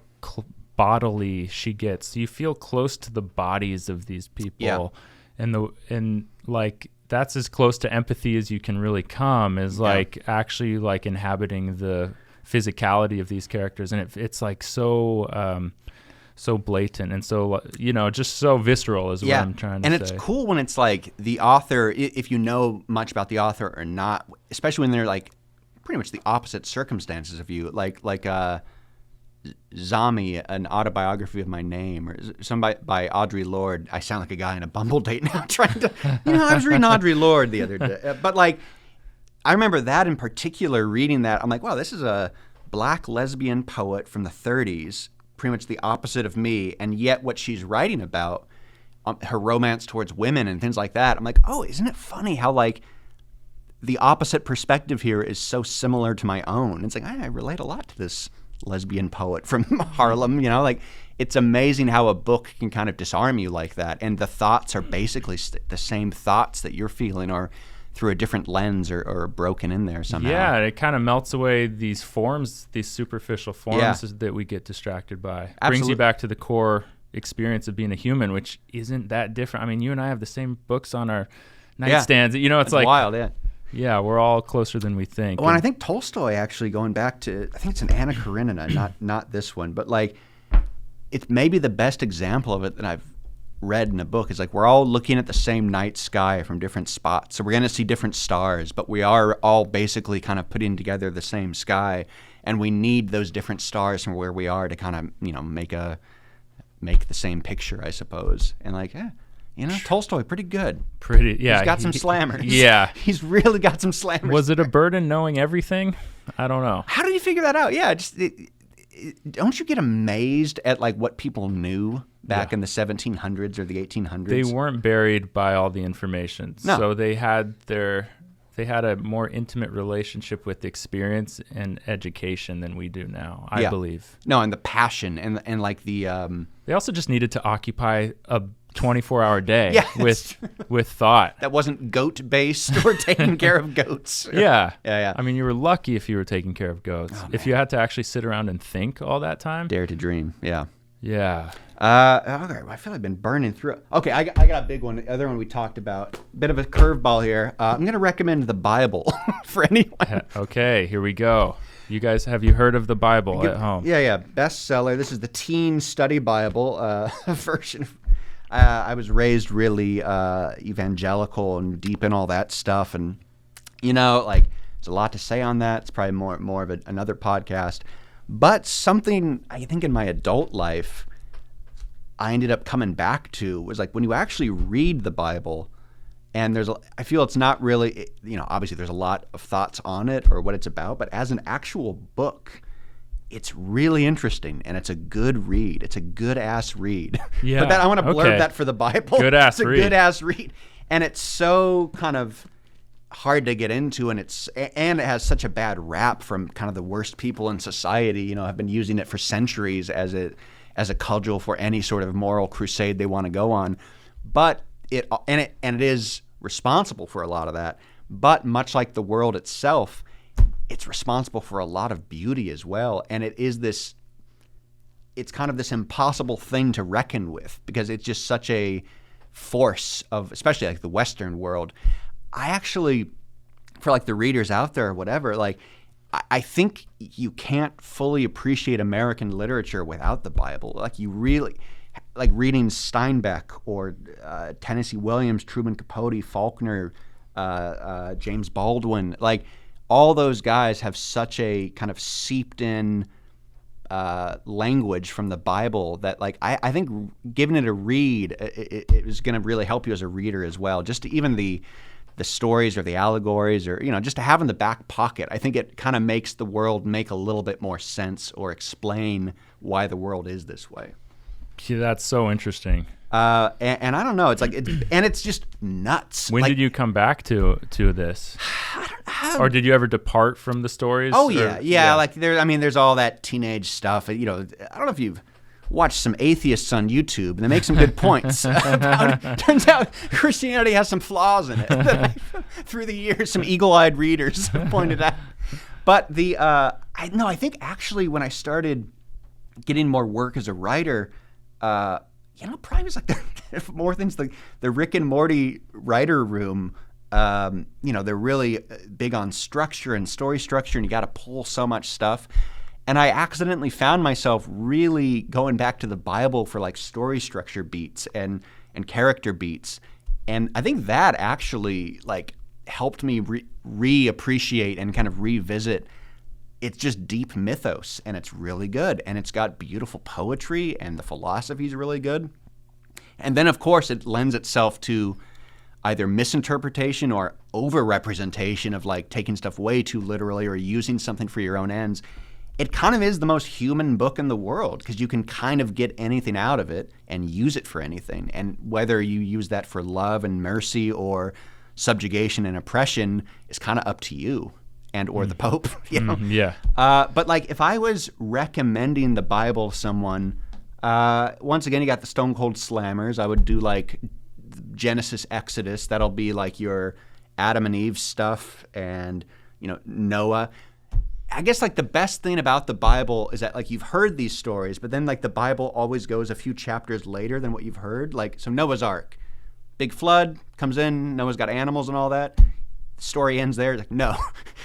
bodily she gets. You feel close to the bodies of these people, and like that's as close to empathy as you can really come. Is like actually like inhabiting the physicality of these characters, and it's like so blatant and so just so visceral is what I'm trying to say.
And it's cool when it's like the author, if you know much about the author or not, especially when they're like pretty much the opposite circumstances of you, like Zami, An Autobiography of My Name, or somebody by Audre Lorde. I sound like a guy in a Bumble date now trying to, I was reading Audre Lorde the other day. But like, I remember that in particular, reading that, I'm like, wow, this is a black lesbian poet from the 30s, pretty much the opposite of me, and yet what she's writing about, her romance towards women and things like that, I'm like, oh, isn't it funny how like the opposite perspective here is so similar to my own? It's like, I relate a lot to this lesbian poet from Harlem, like it's amazing how a book can kind of disarm you like that, and the thoughts are basically the same thoughts that you're feeling, or through a different lens or broken in there somehow.
Yeah, it kind of melts away these forms, these superficial forms that we get distracted by.
Absolutely.
Brings you back to the core experience of being a human, which isn't that different. I mean, you and I have the same books on our nightstands. It's like
wild,
Yeah, we're all closer than we think.
Well, and I think Tolstoy, actually, going back to, I think it's an Anna Karenina, not this one, but like it's maybe the best example of it that I've read in a book. Is like we're all looking at the same night sky from different spots, so we're going to see different stars, but we are all basically kind of putting together the same sky, and we need those different stars from where we are to kind of make the same picture, I suppose. And like, Tolstoy, pretty good.
He's
got some slammers.
Yeah.
He's really got some slammers.
Was it a burden knowing everything? I don't know.
How did you figure that out? Yeah, don't you get amazed at like what people knew back in the 1700s or the 1800s?
They weren't buried by all the information.
No.
So they had their They had a more intimate relationship with experience and education than we do now, I believe.
No, and the passion and like the...
They also just needed to occupy a 24-hour day with thought.
That wasn't goat-based or taking care of goats.
Yeah.
Yeah.
I mean, you were lucky if you were taking care of goats. If you had to actually sit around and think all that time.
Dare to dream, yeah.
Yeah.
Okay, I feel like I've been burning through. Okay, I got a big one. The other one we talked about. Bit of a curveball here. I'm going to recommend the Bible for anyone.
Okay, here we go. You guys, have you heard of the Bible at home?
Yeah. Bestseller. This is the Teen Study Bible version. I was raised really evangelical and deep in all that stuff. And, like, there's a lot to say on that. It's probably more of another podcast. But something I think in my adult life I ended up coming back to was like when you actually read the Bible, and I feel it's not really, obviously there's a lot of thoughts on it or what it's about, but as an actual book, it's really interesting and it's a good read. It's a good ass read.
Yeah.
But I want to blurb that for the Bible.
Good ass read.
It's a good ass read. And it's so kind of hard to get into, and it has such a bad rap from kind of the worst people in society. Have been using it for centuries as a cudgel for any sort of moral crusade they want to go on. But it is responsible for a lot of that. But much like the world itself, it's responsible for a lot of beauty as well. And it's kind of this impossible thing to reckon with because it's just such a force of, especially like the Western world. I actually, for like the readers out there or whatever, like I think you can't fully appreciate American literature without the Bible. Like you really, like reading Steinbeck or Tennessee Williams, Truman Capote, Faulkner, James Baldwin, like all those guys have such a kind of seeped in language from the Bible that like I think giving it a read, it is going to really help you as a reader as well. Just to even the stories or the allegories or, just to have in the back pocket. I think it kind of makes the world make a little bit more sense or explain why the world is this way.
Yeah, that's so interesting.
And I don't know. It's like, it's just nuts.
When did you come back to this? Or did you ever depart from the stories?
Oh, yeah. Like there's all that teenage stuff. I don't know if you've watch some atheists on YouTube, and they make some good points. Turns out Christianity has some flaws in it that through the years some eagle-eyed readers have pointed out. But I think actually when I started getting more work as a writer, probably was like more things like the Rick and Morty writer room. They're really big on structure and story structure, and you got to pull so much stuff. And I accidentally found myself really going back to the Bible for like story structure beats and character beats. And I think that actually like helped me reappreciate and kind of revisit. It's just deep mythos, and it's really good. And it's got beautiful poetry, and the philosophy is really good. And then, of course, it lends itself to either misinterpretation or overrepresentation of like taking stuff way too literally or using something for your own ends. It kind of is the most human book in the world because you can kind of get anything out of it and use it for anything. And whether you use that for love and mercy or subjugation and oppression is kind of up to you and or the Pope.
Yeah.
But like if I was recommending the Bible to someone, once again, you got the Stone Cold Slammers. I would do like Genesis, Exodus. That'll be like your Adam and Eve stuff and, Noah. I guess like the best thing about the Bible is that like you've heard these stories, but then like the Bible always goes a few chapters later than what you've heard. Like, so Noah's Ark, big flood comes in, Noah's got animals and all that. The story ends there. It's like, no,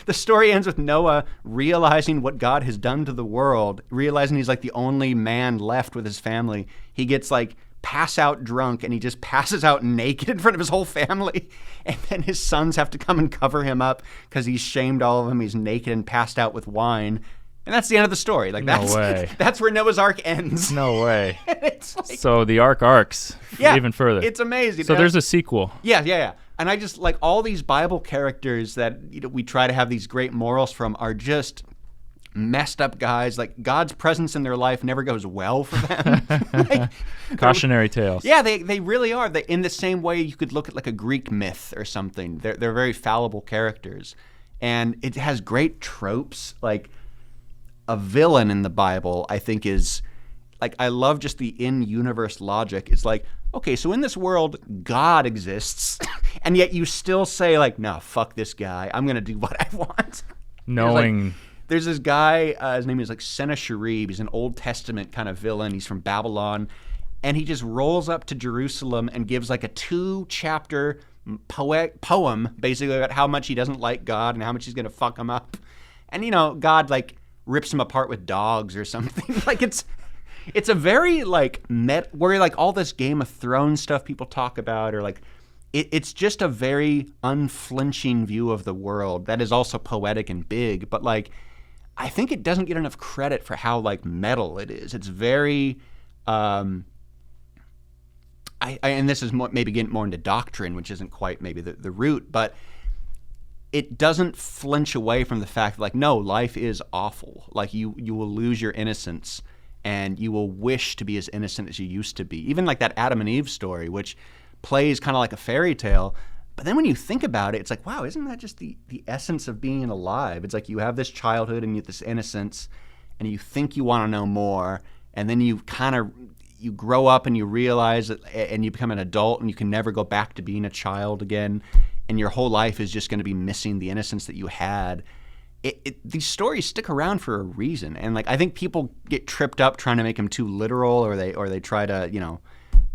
the story ends with Noah realizing what God has done to the world, realizing he's like the only man left with his family. He gets like pass out drunk and he just passes out naked in front of his whole family. And then his sons have to come and cover him up because he's shamed all of them. He's naked and passed out with wine. And that's the end of the story. Like
no way.
That's where Noah's Ark ends.
No way.
It's like,
so the Ark arcs even further.
It's amazing.
So there's a sequel.
Yeah. And I just like all these Bible characters that we try to have these great morals from are just messed up guys. Like, God's presence in their life never goes well for them. Like,
cautionary tales.
Yeah, they really are. They, in the same way you could look at like a Greek myth or something. They're very fallible characters. And it has great tropes. Like, a villain in the Bible, I think, is like, I love just the in-universe logic. It's like, okay, so in this world, God exists, and yet you still say, like, no, fuck this guy. I'm going to do what I want.
Knowing...
There's this guy, his name is like Sennacherib. He's an Old Testament kind of villain. He's from Babylon. And he just rolls up to Jerusalem and gives like a 2-chapter poem, basically, about how much he doesn't like God and how much he's going to fuck him up. And, you know, God, like, rips him apart with dogs or something. Like, it's a very, like, where, like, all this Game of Thrones stuff people talk about, or, like, it's just a very unflinching view of the world that is also poetic and big. But, like, I think it doesn't get enough credit for how, like, metal it is. It's very, and this is maybe getting more into doctrine, which isn't quite maybe the root, but it doesn't flinch away from the fact that, like, no, life is awful. Like, you will lose your innocence, and you will wish to be as innocent as you used to be. Even like that Adam and Eve story, which plays kind of like a fairy tale. But then when you think about it, it's like, wow, isn't that just the essence of being alive? It's like you have this childhood and you have this innocence, and you think you want to know more, and then you grow up and you realize that, and you become an adult, and you can never go back to being a child again, and your whole life is just going to be missing the innocence that you had. These stories stick around for a reason, and like, I think people get tripped up trying to make them too literal, or they try to, you know,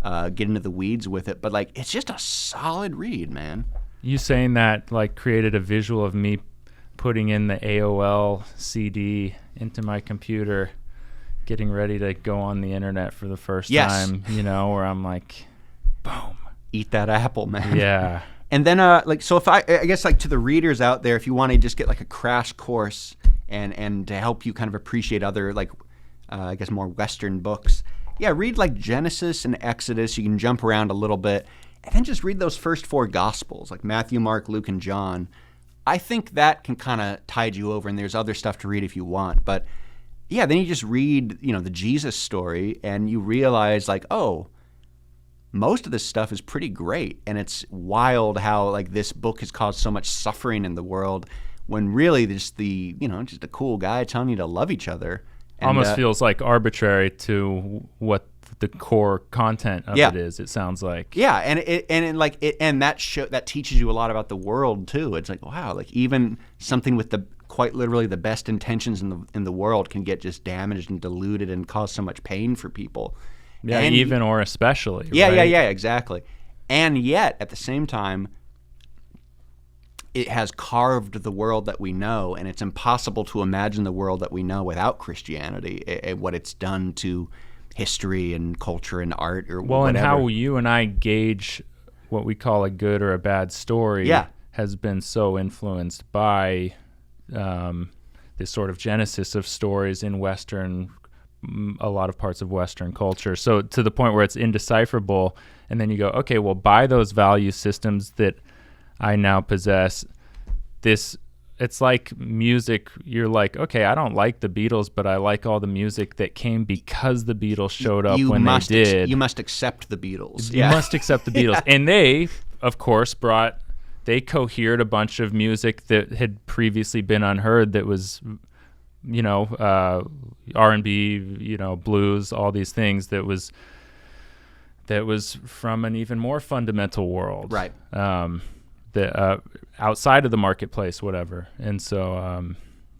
get into the weeds with it, but like, it's just a solid read, man.
You saying that like created a visual of me putting in the AOL CD into my computer, getting ready to go on the internet for the first time, you know, where I'm like, boom,
eat that apple, man.
Yeah.
And then like, so if I guess, like, to the readers out there, if you want to just get like a crash course and to help you kind of appreciate other, like, I guess more Western books, yeah, read like Genesis and Exodus. You can jump around a little bit, and then just read those first 4 Gospels, like Matthew, Mark, Luke, and John. I think that can kind of tide you over, and there's other stuff to read if you want. But yeah, then you just read, you know, the Jesus story, and you realize, like, oh, most of this stuff is pretty great, and it's wild how, like, this book has caused so much suffering in the world, when really just just a cool guy telling you to love each other. And,
almost feels like arbitrary to what the core content of it is. It sounds like,
and that teaches you a lot about the world too. It's like, wow, like, even something with the quite literally the best intentions in the world can get just damaged and diluted and cause so much pain for people.
Yeah, and even or especially.
Yeah,
right?
yeah, exactly. And yet, at the same time, it has carved the world that we know, and it's impossible to imagine the world that we know without Christianity, and what it's done to history and culture and art, or whatever.
And how you and I gauge what we call a good or a bad story has been so influenced by this sort of genesis of stories in a lot of parts of Western culture. So to the point where it's indecipherable, and then you go, okay, well, by those value systems that I now possess, it's like music. You're like, okay, I don't like the Beatles, but I like all the music that came because the Beatles showed up when they did.
You must accept the Beatles.
You must accept the Beatles. And they, of course, they cohered a bunch of music that had previously been unheard, that was, you know, R&B, you know, blues, all these things that was from an even more fundamental world.
Right.
Outside of the marketplace, whatever. And so,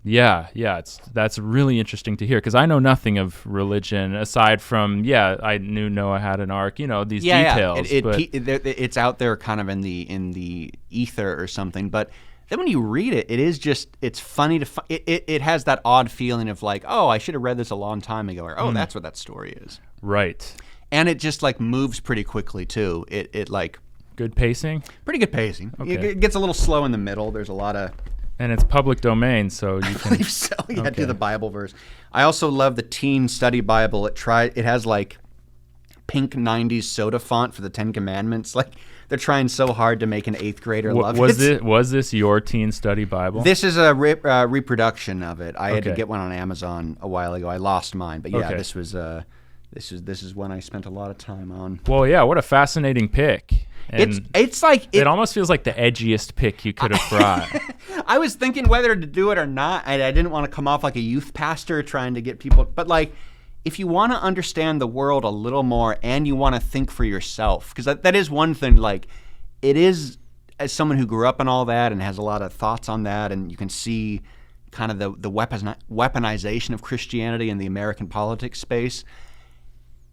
that's really interesting to hear, because I know nothing of religion aside from, I knew Noah had an ark, you know, these details.
It's out there kind of in the ether or something, but then when you read it, it's funny it has that odd feeling of like, oh, I should have read this a long time ago, or that's what that story is.
Right.
And it just like moves pretty quickly too. It like
good pacing?
Pretty good pacing.
Okay.
It gets a little slow in the middle. There's a lot of...
And it's public domain, so you can...
I believe so. Yeah, do the Bible verse. I also love the Teen Study Bible. It has like pink 90s soda font for the 10 Commandments. Like, they're trying so hard to make an 8th grader love
it. Was this your teen study Bible?
This is a reproduction of it. I had to get one on Amazon a while ago. I lost mine, but yeah, this was this is one I spent a lot of time on.
Well, yeah, what a fascinating pick. And
it's like
it almost feels like the edgiest pick you could have brought.
I was thinking whether to do it or not. I didn't want to come off like a youth pastor trying to get people, but like, if you want to understand the world a little more and you want to think for yourself, because that is one thing, like, it is, as someone who grew up in all that and has a lot of thoughts on that, and you can see kind of the weaponization of Christianity in the American politics space,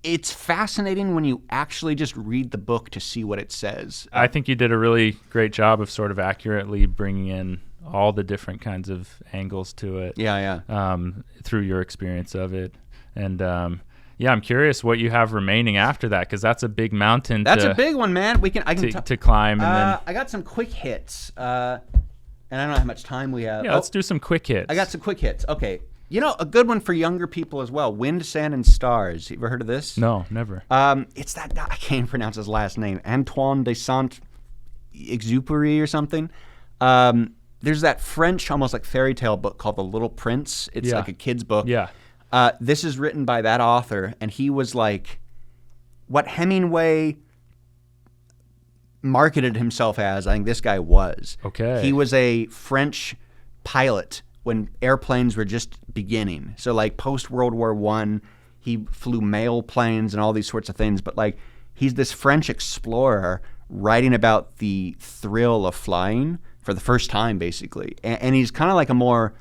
it's fascinating when you actually just read the book to see what it says.
I think you did a really great job of sort of accurately bringing in all the different kinds of angles to it. Through your experience of it. And I'm curious what you have remaining after that, because that's a big mountain.
That's a big one, man. To
climb. And then
I got some quick hits, and I don't know how much time we have.
Yeah, let's do some quick hits.
I got some quick hits. Okay. You know, a good one for younger people as well, Wind, Sand, and Stars. You ever heard of this?
No, never.
It's that guy, I can't pronounce his last name, Antoine de Saint-Exupéry or something. There's that French, almost like fairy tale book called The Little Prince. It's like a kid's book.
Yeah.
This is written by that author, and he was like what Hemingway marketed himself as. I think this guy was.
Okay.
He was a French pilot when airplanes were just beginning. So like post World War I, he flew mail planes and all these sorts of things. But like, he's this French explorer writing about the thrill of flying for the first time, basically. And he's kind of like a more,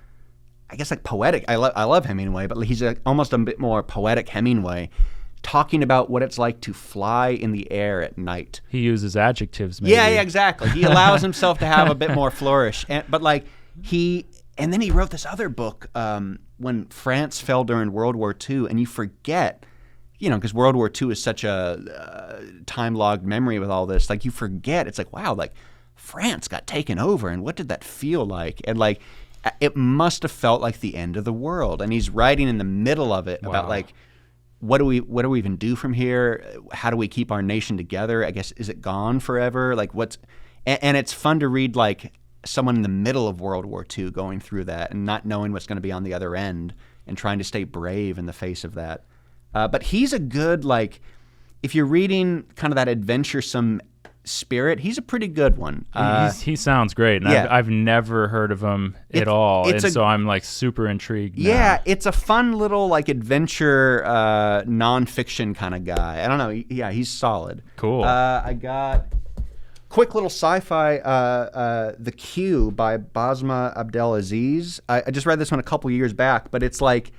I guess, like poetic. I love Hemingway, but he's almost a bit more poetic Hemingway, talking about what it's like to fly in the air at night.
He uses adjectives, maybe.
Yeah, exactly. He allows himself to have a bit more flourish. And then he wrote this other book when France fell during World War II, and you forget, because World War II is such a time-logged memory with all this. Like, you forget. It's like, wow, like, France got taken over, and what did that feel like? And, like, it must have felt like the end of the world. And he's writing in the middle of it about, like, what do we even do from here? How do we keep our nation together? I guess, is it gone forever? Like, and it's fun to read, like, someone in the middle of World War II going through that and not knowing what's going to be on the other end and trying to stay brave in the face of that. But he's a good, like, if you're reading kind of that adventuresome spirit, he's a pretty good one.
He sounds great, and I've never heard of him at all, so I'm like super intrigued now.
Yeah, it's a fun little like adventure nonfiction kind of guy. I don't know. Yeah, he's solid.
Cool.
I got quick little sci-fi, The Q by Basma Abdelaziz. I just read this one a couple years back, but it's like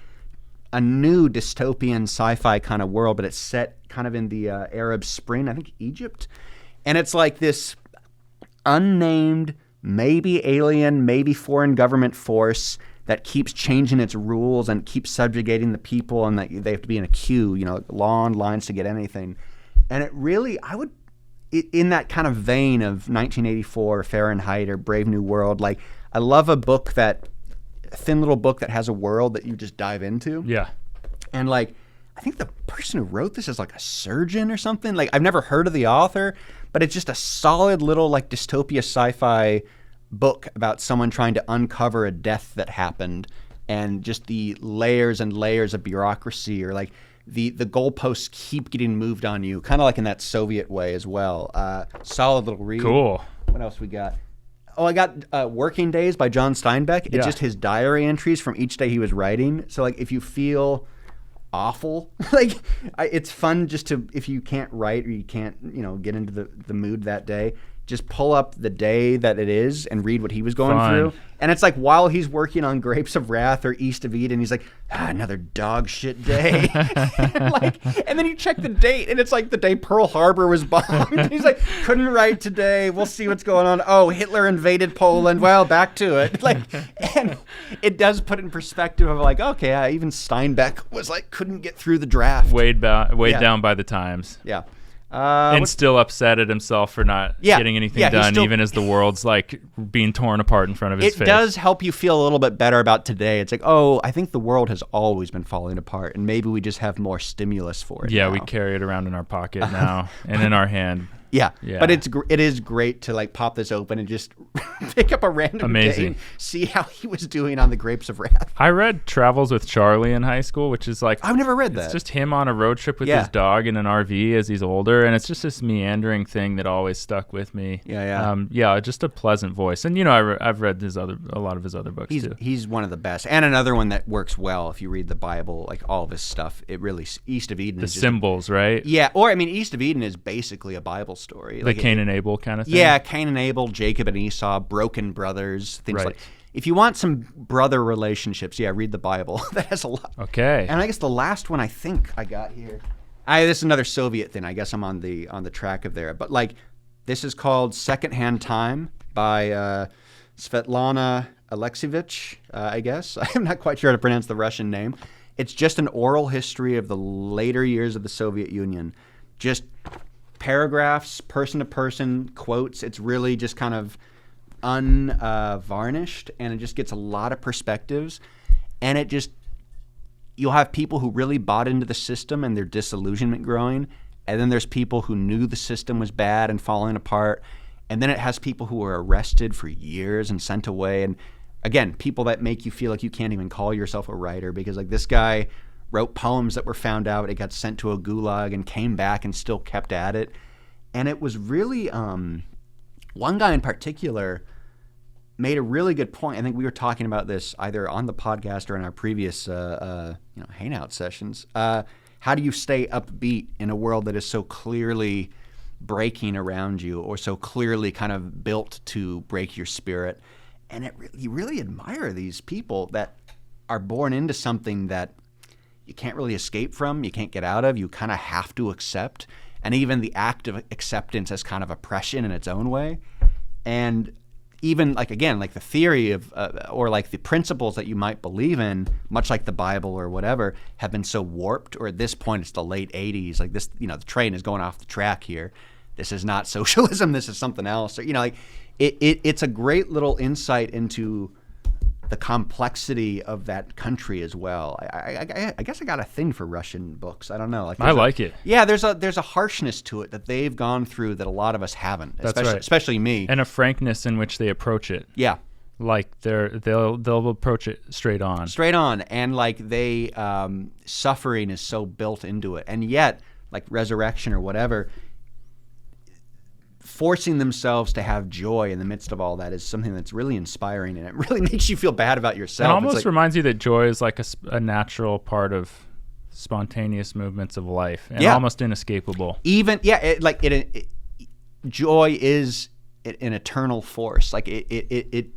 a new dystopian sci-fi kind of world, but it's set kind of in the Arab Spring, I think Egypt. And it's like this unnamed, maybe alien, maybe foreign government force that keeps changing its rules and keeps subjugating the people, and that they have to be in a queue, long lines to get anything. And it really, in that kind of vein of 1984, Fahrenheit, or Brave New World, like, I love a thin little book that has a world that you just dive into.
Yeah.
And like, I think the person who wrote this is like a surgeon or something. Like, I've never heard of the author, but it's just a solid little like dystopia sci-fi book about someone trying to uncover a death that happened, and just the layers and layers of bureaucracy, or like the goalposts keep getting moved on you, kind of like in that Soviet way as well. Solid little read.
Cool.
What else we got? Oh, I got Working Days by John Steinbeck. It's just his diary entries from each day he was writing. So like, if you feel awful, like, it's fun just to, if you can't write or you can't get into the mood that day, just pull up the day that it is and read what he was going through. And it's like, while he's working on Grapes of Wrath or East of Eden, he's like, another dog shit day. and then you check the date, and it's like the day Pearl Harbor was bombed. He's like, couldn't write today. We'll see what's going on. Oh, Hitler invaded Poland. Well, back to it. Like, and it does put in perspective of like, okay, even Steinbeck was like, couldn't get through the draft.
Weighed down by the times.
Yeah.
And still upset at himself for not getting anything done, even as the world's like being torn apart in front of his face.
It does help you feel a little bit better about today. It's like, oh, I think the world has always been falling apart, and maybe we just have more stimulus for it.
Yeah,
now.
We carry it around in our pocket now and in our hand.
Yeah.
Yeah.
But it is great to like pop this open and just pick up a random day and see how he was doing on the Grapes of Wrath.
I read Travels with Charlie in high school, which is like
I've never read that.
It's just him on a road trip with his dog in an RV as he's older, and it's just this meandering thing that always stuck with me.
Yeah.
Just a pleasant voice, and you know I've read a lot of his other books too.
He's one of the best, and another one that works well if you read the Bible, like all of his stuff. It really East of Eden.
The symbols, right?
Yeah, or I mean, East of Eden is basically a Bible story.
Like Cain and Abel kind of thing?
Yeah, Cain and Abel, Jacob and Esau, broken brothers, things like. If you want some brother relationships, read the Bible. That has a lot.
Okay.
And I guess the last one I think I got here. This is another Soviet thing. I guess I'm on the track of there. But like, this is called Secondhand Time by Svetlana Alexievich, I guess. I'm not quite sure how to pronounce the Russian name. It's just an oral history of the later years of the Soviet Union. Just paragraphs, person-to-person quotes. It's really just kind of unvarnished, and it just gets a lot of perspectives. And it just, you'll have people who really bought into the system and their disillusionment growing, and then there's people who knew the system was bad and falling apart, and then it has people who were arrested for years and sent away. And again, people that make you feel like you can't even call yourself a writer, because like this guy wrote poems that were found out, it got sent to a gulag and came back and still kept at it. And it was really, one guy in particular made a really good point. I think we were talking about this either on the podcast or in our previous hangout sessions. How do you stay upbeat in a world that is so clearly breaking around you, or so clearly kind of built to break your spirit? And you really admire these people that are born into something that you can't really escape from, you can't get out of, you kind of have to accept. And even the act of acceptance as kind of oppression in its own way. And even like, again, like the theory of, or like the principles that you might believe in, much like the Bible or whatever, have been so warped, or at this point it's the late 80s, like this, the train is going off the track here. This is not socialism, this is something else. Or, like it's a great little insight into the complexity of that country as well. I guess I got a thing for Russian books. I don't know.
I like it.
Yeah, there's a harshness to it that they've gone through that a lot of us haven't. Especially me.
And a frankness in which they approach it.
Yeah.
Like they'll approach it straight on.
Straight on, and like they suffering is so built into it, and yet like resurrection or whatever, forcing themselves to have joy in the midst of all that is something that's really inspiring, and it really makes you feel bad about yourself.
It almost reminds you that joy is like a natural part of spontaneous movements of life, and almost inescapable.
Even joy is an eternal force. Like it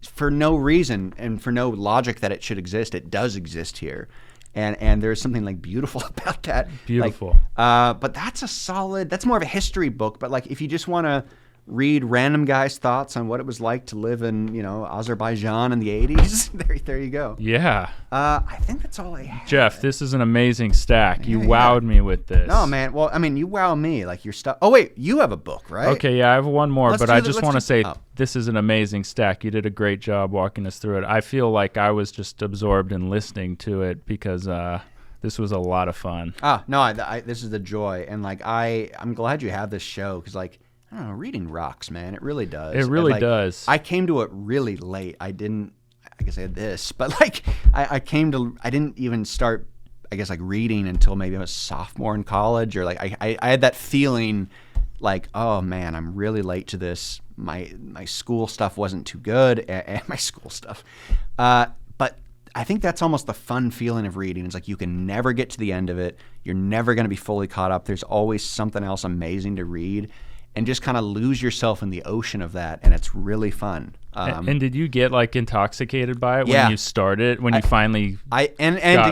for no reason and for no logic that it should exist, it does exist here. And there's something like beautiful about that.
Beautiful.
But that's more of a history book. But like if you just want to read random guys' thoughts on what it was like to live in, Azerbaijan in the 80s, there you go.
Yeah.
I think that's all I have.
Jeff, this is an amazing stack. You wowed me with this.
No, man. Well, I mean, you wow me. Like your stuff. Oh, wait. You have a book, right?
Okay, yeah. I have one more, but I just want to say this is an amazing stack. You did a great job walking us through it. I feel like I was just absorbed in listening to it because this was a lot of fun.
No, this is the joy. And like I'm glad you have this show because like, I don't know, reading rocks, man. It really does.
It really does.
I came to it really late. I guess I had this, but like I didn't even start, I guess, like reading until maybe I was sophomore in college, or like I had that feeling like, oh man, I'm really late to this. My school stuff wasn't too good, and my school stuff. But I think that's almost the fun feeling of reading. It's like you can never get to the end of it. You're never going to be fully caught up. There's always something else amazing to read. And just kind of lose yourself in the ocean of that, and it's really fun.
And did you get like intoxicated by it when you started? When you finally got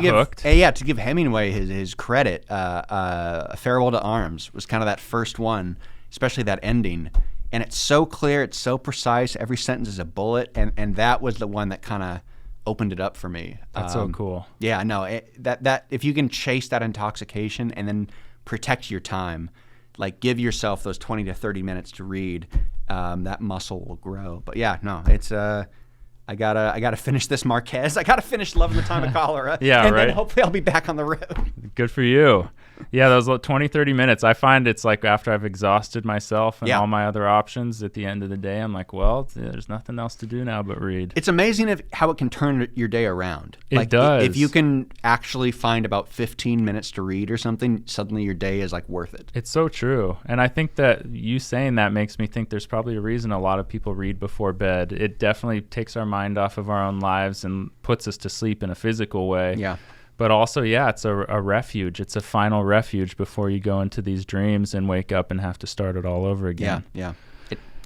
hooked?
To give Hemingway his credit, "Farewell to Arms" was kind of that first one, especially that ending. And it's so clear, it's so precise. Every sentence is a bullet, and that was the one that kind of opened it up for me.
That's so cool.
Yeah, no, that if you can chase that intoxication and then protect your time. Like give yourself those 20 to 30 minutes to read, that muscle will grow. But yeah, no, it's I gotta finish this Marquez. I gotta finish Love in the Time of Cholera.
Yeah,
and
right.
then hopefully I'll be back on the road.
Good for you. Yeah, those 20, 30 minutes. I find it's like after I've exhausted myself and
Yeah.
all my other options at the end of the day, I'm like, well, there's nothing else to do now but read.
It's amazing how it can turn your day around.
It does.
If you can actually find about 15 minutes to read or something, suddenly your day is like worth it.
It's so true. And I think that you saying that makes me think there's probably a reason a lot of people read before bed. It definitely takes our mind off of our own lives and puts us to sleep in a physical way.
Yeah.
But also, yeah, it's a refuge. It's a final refuge before you go into these dreams and wake up and have to start it all over again.
Yeah.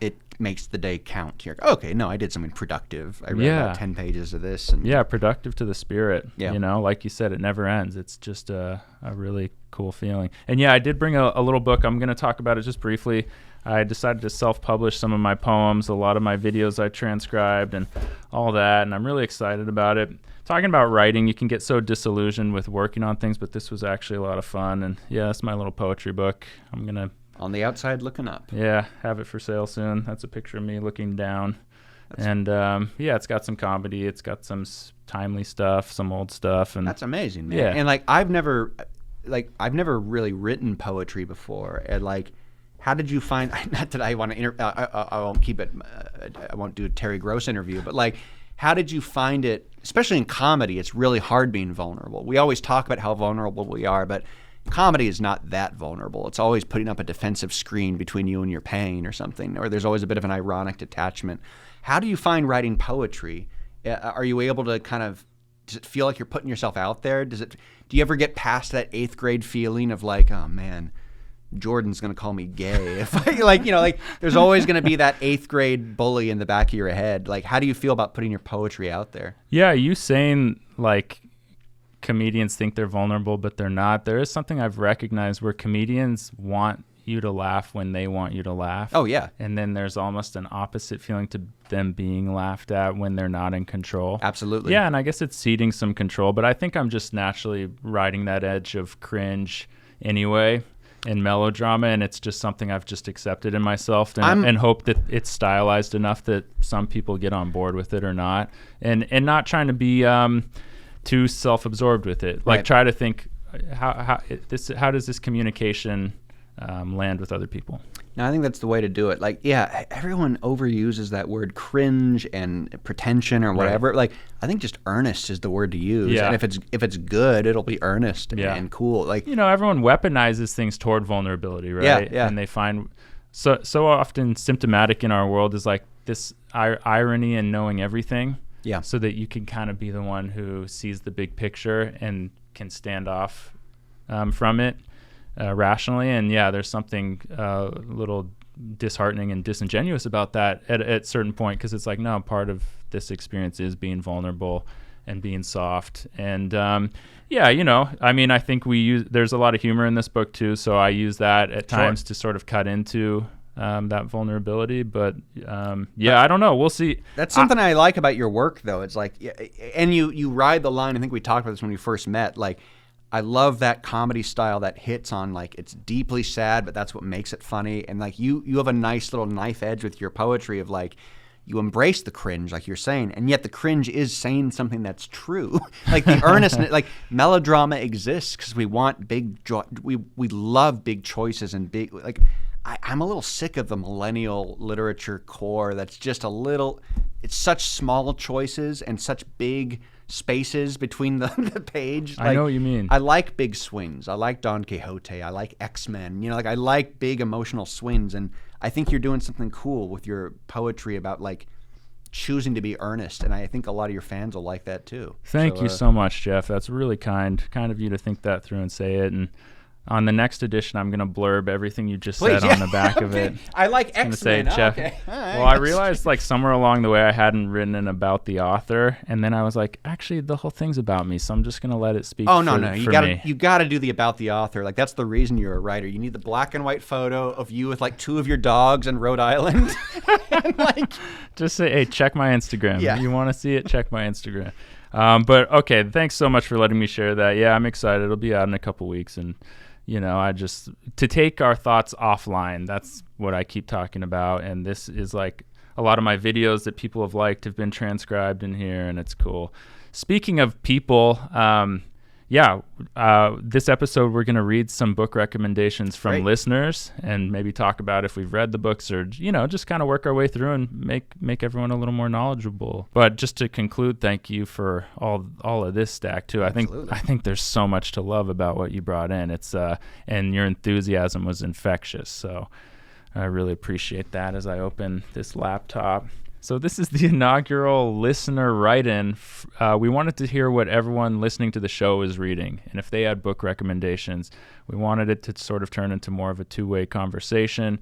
It makes the day count. You're okay, no, I did something productive. I read about 10 pages of this. And
yeah, productive to the spirit.
Yeah.
You know, like you said, it never ends. It's just a really cool feeling. And yeah, I did bring a little book. I'm going to talk about it just briefly. I decided to self-publish some of my poems, a lot of my videos I transcribed and all that, and I'm really excited about it. Talking about writing, you can get so disillusioned with working on things, but this was actually a lot of fun. And yeah, that's my little poetry book. I'm going to...
On the outside looking up.
Yeah, have it for sale soon. That's a picture of me looking down. Yeah, it's got some comedy. It's got some timely stuff, some old stuff. And
that's amazing, man.
Yeah.
And like I've never really written poetry before. And like, how did you find? Not that I want to. I won't keep it. I won't do a Terry Gross interview. But like, how did you find it? Especially in comedy, it's really hard being vulnerable. We always talk about how vulnerable we are, but comedy is not that vulnerable. It's always putting up a defensive screen between you and your pain or something, or there's always a bit of an ironic detachment. How do you find writing poetry? Are you able to does it feel like you're putting yourself out there? Do you ever get past that 8th grade feeling of like, oh man, Jordan's going to call me gay? If I, there's always going to be that 8th grade bully in the back of your head. Like, how do you feel about putting your poetry out there?
Yeah, you saying like comedians think they're vulnerable, but they're not. There is something I've recognized where comedians want you to laugh when they want you to laugh.
Oh, yeah.
And then there's almost an opposite feeling to them being laughed at when they're not in control.
Absolutely.
Yeah, and I guess it's ceding some control, but I think I'm just naturally riding that edge of cringe anyway and melodrama, and it's just something I've just accepted in myself and hope that it's stylized enough that some people get on board with it or not. And not trying to be too self-absorbed with it. Like, try to think, how does this communication land with other people?
No, I think that's the way to do it. Like, yeah, everyone overuses that word cringe and pretension or whatever. Right. Like, I think just earnest is the word to use.
Yeah.
And if it's good, it'll be earnest and cool. Like,
everyone weaponizes things toward vulnerability, right?
Yeah.
And they find so often symptomatic in our world is like this irony and knowing everything.
Yeah.
So that you can kind of be the one who sees the big picture and can stand off from it rationally. And yeah, there's something a little disheartening and disingenuous about that at a certain point, because it's like, no, part of this experience is being vulnerable and being soft. And I think there's a lot of humor in this book too, so I use that at times to sort of cut into that vulnerability. But I don't know. We'll see.
That's something I like about your work, though. It's like, and you ride the line. I think we talked about this when we first met. Like, I love that comedy style that hits on, like, it's deeply sad, but that's what makes it funny. And like, you have a nice little knife edge with your poetry of like, you embrace the cringe, like you're saying, and yet the cringe is saying something that's true. Like the earnestness, like melodrama exists because we want we love big choices and big, like, I'm a little sick of the millennial literature core that's just it's such small choices and such big spaces between the page. Like,
I know what you mean.
I like big swings. I like Don Quixote. I like X-Men. I like big emotional swings, and I think you're doing something cool with your poetry about like choosing to be earnest, and I think a lot of your fans will like that too.
Thank you so much, Jeff. That's really kind of you to think that through and say it. And on the next edition, I'm going to blurb everything you just said on the back of it.
I like X-Men.
Jeff.
Okay. Right.
Well, I realized like somewhere along the way I hadn't written an about the author, and then I was like, actually, the whole thing's about me, so I'm just going to let it speak.
Oh no,
me.
You got to do the about the author. Like, that's the reason you're a writer. You need the black and white photo of you with like 2 of your dogs in Rhode Island. And, like,
just say, hey, check my Instagram.
Yeah.
You want to see it? Check my Instagram. But okay, thanks so much for letting me share that. Yeah, I'm excited. It'll be out in a couple weeks, and to take our thoughts offline, that's what I keep talking about. And this is like a lot of my videos that people have liked have been transcribed in here, and it's cool. Speaking of people, this episode we're going to read some book recommendations from
Great.
listeners and maybe talk about if we've read the books or, just kind of work our way through and make everyone a little more knowledgeable. But just to conclude, thank you for all of this stack too.
Absolutely.
I think there's so much to love about what you brought in. It's and your enthusiasm was infectious. So I really appreciate that as I open this laptop. So this is the inaugural listener write-in. We wanted to hear what everyone listening to the show is reading, and if they had book recommendations. We wanted it to sort of turn into more of a two-way conversation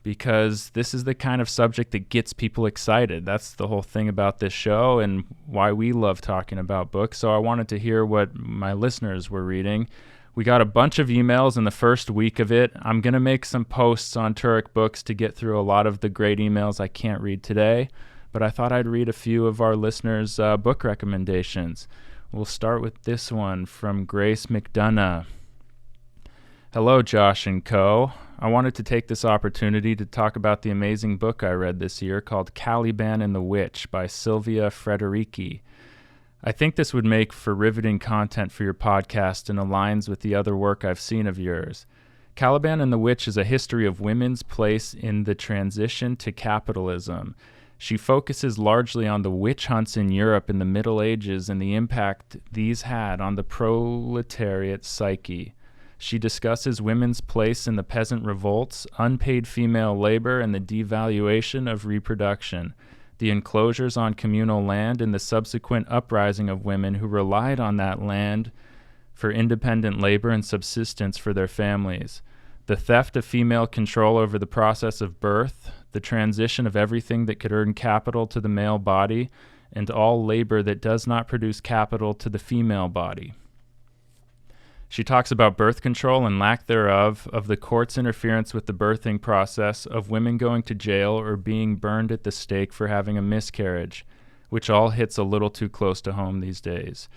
because this is the kind of subject that gets people excited. That's the whole thing about this show and why we love talking about books. So I wanted to hear what my listeners were reading. We got a bunch of emails in the first week of it. I'm going to make some posts on Turek Books to get through a lot of the great emails I can't read today, but I thought I'd read a few of our listeners' book recommendations. We'll start with this one from Grace McDonough. Hello, Josh and co. I wanted to take this opportunity to talk about the amazing book I read this year called Caliban and the Witch by Silvia Frederici. I think this would make for riveting content for your podcast and aligns with the other work I've seen of yours. Caliban and the Witch is a history of women's place in the transition to capitalism. She focuses largely on the witch hunts in Europe in the Middle Ages and the impact these had on the proletariat psyche. She discusses women's place in the peasant revolts, unpaid female labor, and the devaluation of reproduction. The enclosures on communal land and the subsequent uprising of women who relied on that land for independent labor and subsistence for their families. The theft of female control over the process of birth, the transition of everything that could earn capital to the male body, and all labor that does not produce capital to the female body. She talks about birth control and lack thereof, of the court's interference with the birthing process, of women going to jail or being burned at the stake for having a miscarriage, which all hits a little too close to home these days.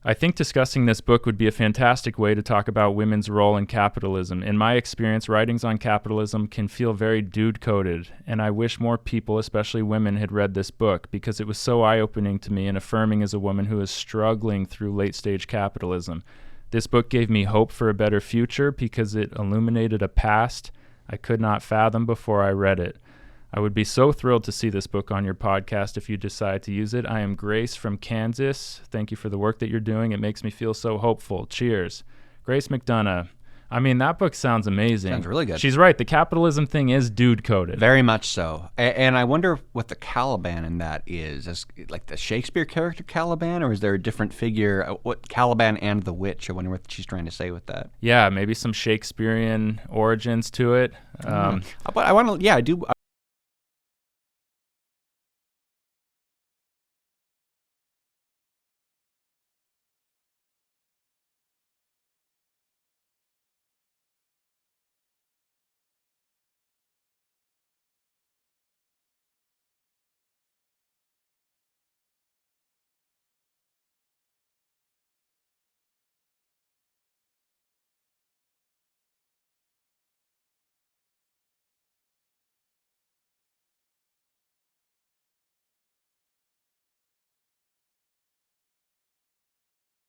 I think discussing this book would be a fantastic way to talk about women's role in capitalism. In my experience, writings on capitalism can feel very dude-coded, and I wish more people, especially women, had read this book because it was so eye-opening to me and affirming as a woman who is struggling through late-stage capitalism. This book gave me hope for a better future because it illuminated a past I could not fathom before I read it. I would be so thrilled to see this book on your podcast if you decide to use it. I am Grace from Kansas. Thank you for the work that you're doing. It makes me feel so hopeful. Cheers. Grace McDonough. I mean, that book sounds amazing.
Sounds really good.
She's right. The capitalism thing is dude-coded.
Very much so. And I wonder what the Caliban in that is. Is like the Shakespeare character Caliban, or is there a different figure? What Caliban and the Witch? I wonder what she's trying to say with that.
Yeah, maybe some Shakespearean origins to it.
But I want to, I do.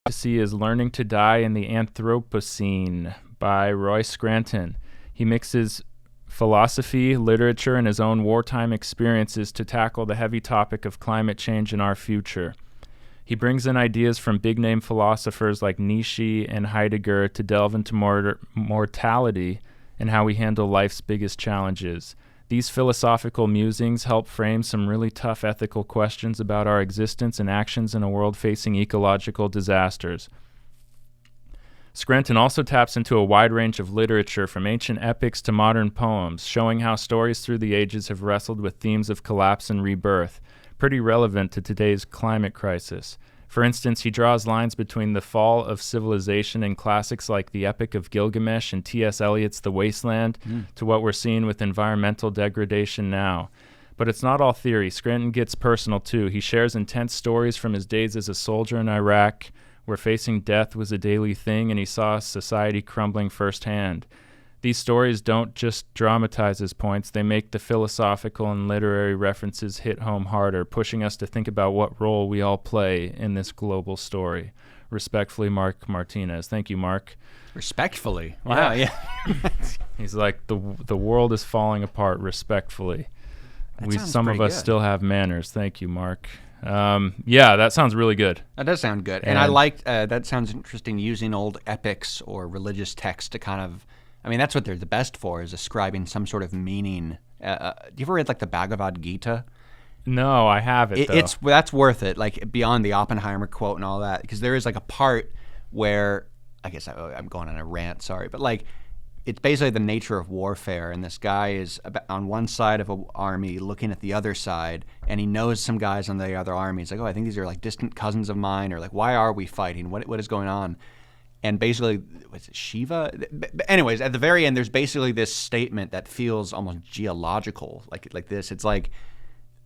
To see is Learning to Die in the Anthropocene by Roy Scranton. He mixes philosophy, literature, and his own wartime experiences to tackle the heavy topic of climate change in our future. He brings in ideas from big-name philosophers like Nietzsche and Heidegger to delve into mortality and how we handle life's biggest challenges. These philosophical musings help frame some really tough ethical questions about our existence and actions in a world facing ecological disasters. Scranton also taps into a wide range of literature, from ancient epics to modern poems, showing how stories through the ages have wrestled with themes of collapse and rebirth, pretty relevant to today's climate crisis. For instance, he draws lines between the fall of civilization and classics like the Epic of Gilgamesh and T.S. Eliot's The Wasteland to what we're seeing with environmental degradation now. But it's not all theory. Scranton gets personal, too. He shares intense stories from his days as a soldier in Iraq, where facing death was a daily thing and he saw society crumbling firsthand. These stories don't just dramatize his points, they make the philosophical and literary references hit home harder, pushing us to think about what role we all play in this global story. Respectfully, Mark Martinez. Thank you, Mark.
Respectfully. Wow, yeah.
He's like, the world is falling apart respectfully. Some of us
good.
still have manners. Thank you, Mark. Yeah, that sounds really good.
That does sound good. And I liked, that sounds interesting, using old epics or religious texts to kind of, I mean, that's what they're the best for, is ascribing some sort of meaning. Do you ever read like the Bhagavad Gita?
No, I haven't, though.
That's worth it, like beyond the Oppenheimer quote and all that, because there is like a part where, I guess I'm going on a rant, sorry, but like it's basically the nature of warfare, and this guy is on one side of an army looking at the other side, and he knows some guys on the other army. He's like, oh, I think these are like distant cousins of mine, or like, why are we fighting? What is going on? And basically, was it Shiva? Anyways, at the very end, there's basically this statement that feels almost geological, like this. It's like,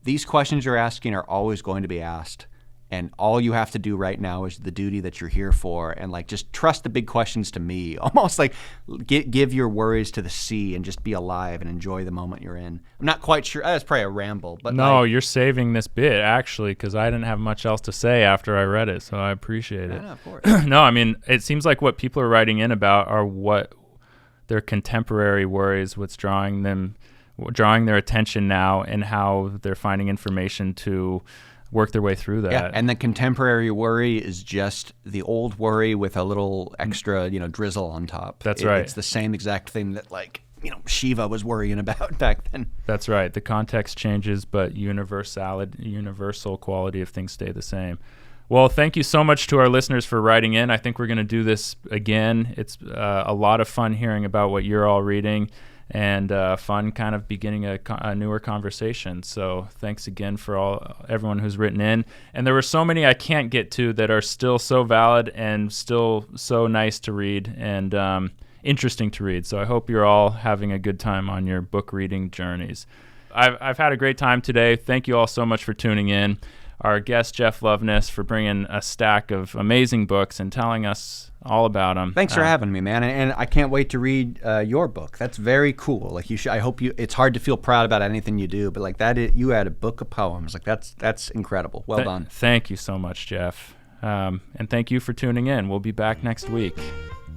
these questions you're asking are always going to be asked, and all you have to do right now is the duty that you're here for, and like just trust the big questions to me. Almost like give your worries to the sea and just be alive and enjoy the moment you're in. I'm not quite sure. That's probably a ramble, but
no, you're saving this bit actually, because I didn't have much else to say after I read it, so I appreciate it.
Yeah, of course.
No, I mean, it seems like what people are writing in about are what their contemporary worries, what's drawing their attention now, and how they're finding information to work their way through that.
Yeah, and the contemporary worry is just the old worry with a little extra, drizzle on top.
That's right.
It's the same exact thing that, like, Shiva was worrying about back then.
That's right. The context changes, but universal quality of things stay the same. Well, thank you so much to our listeners for writing in. I think we're going to do this again. It's a lot of fun hearing about what you're all reading, and fun kind of beginning a newer conversation. So thanks again for everyone who's written in. And there were so many I can't get to that are still so valid and still so nice to read and interesting to read. So I hope you're all having a good time on your book reading journeys. I've had a great time today. Thank you all so much for tuning in. Our guest, Jeff Loveness, for bringing a stack of amazing books and telling us all about them.
Thanks for having me, man. And I can't wait to read your book. That's very cool. Like, I hope it's hard to feel proud about anything you do, but like you had a book of poems. Like, that's incredible. Well done.
Thank you so much, Jeff. And thank you for tuning in. We'll be back next week.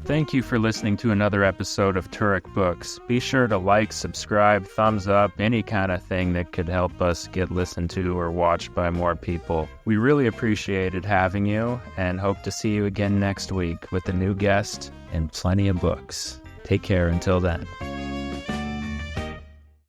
Thank you for listening to another episode of Turek Books. Be sure to like, subscribe, thumbs up, any kind of thing that could help us get listened to or watched by more people. We really appreciated having you and hope to see you again next week with a new guest and plenty of books. Take care until then.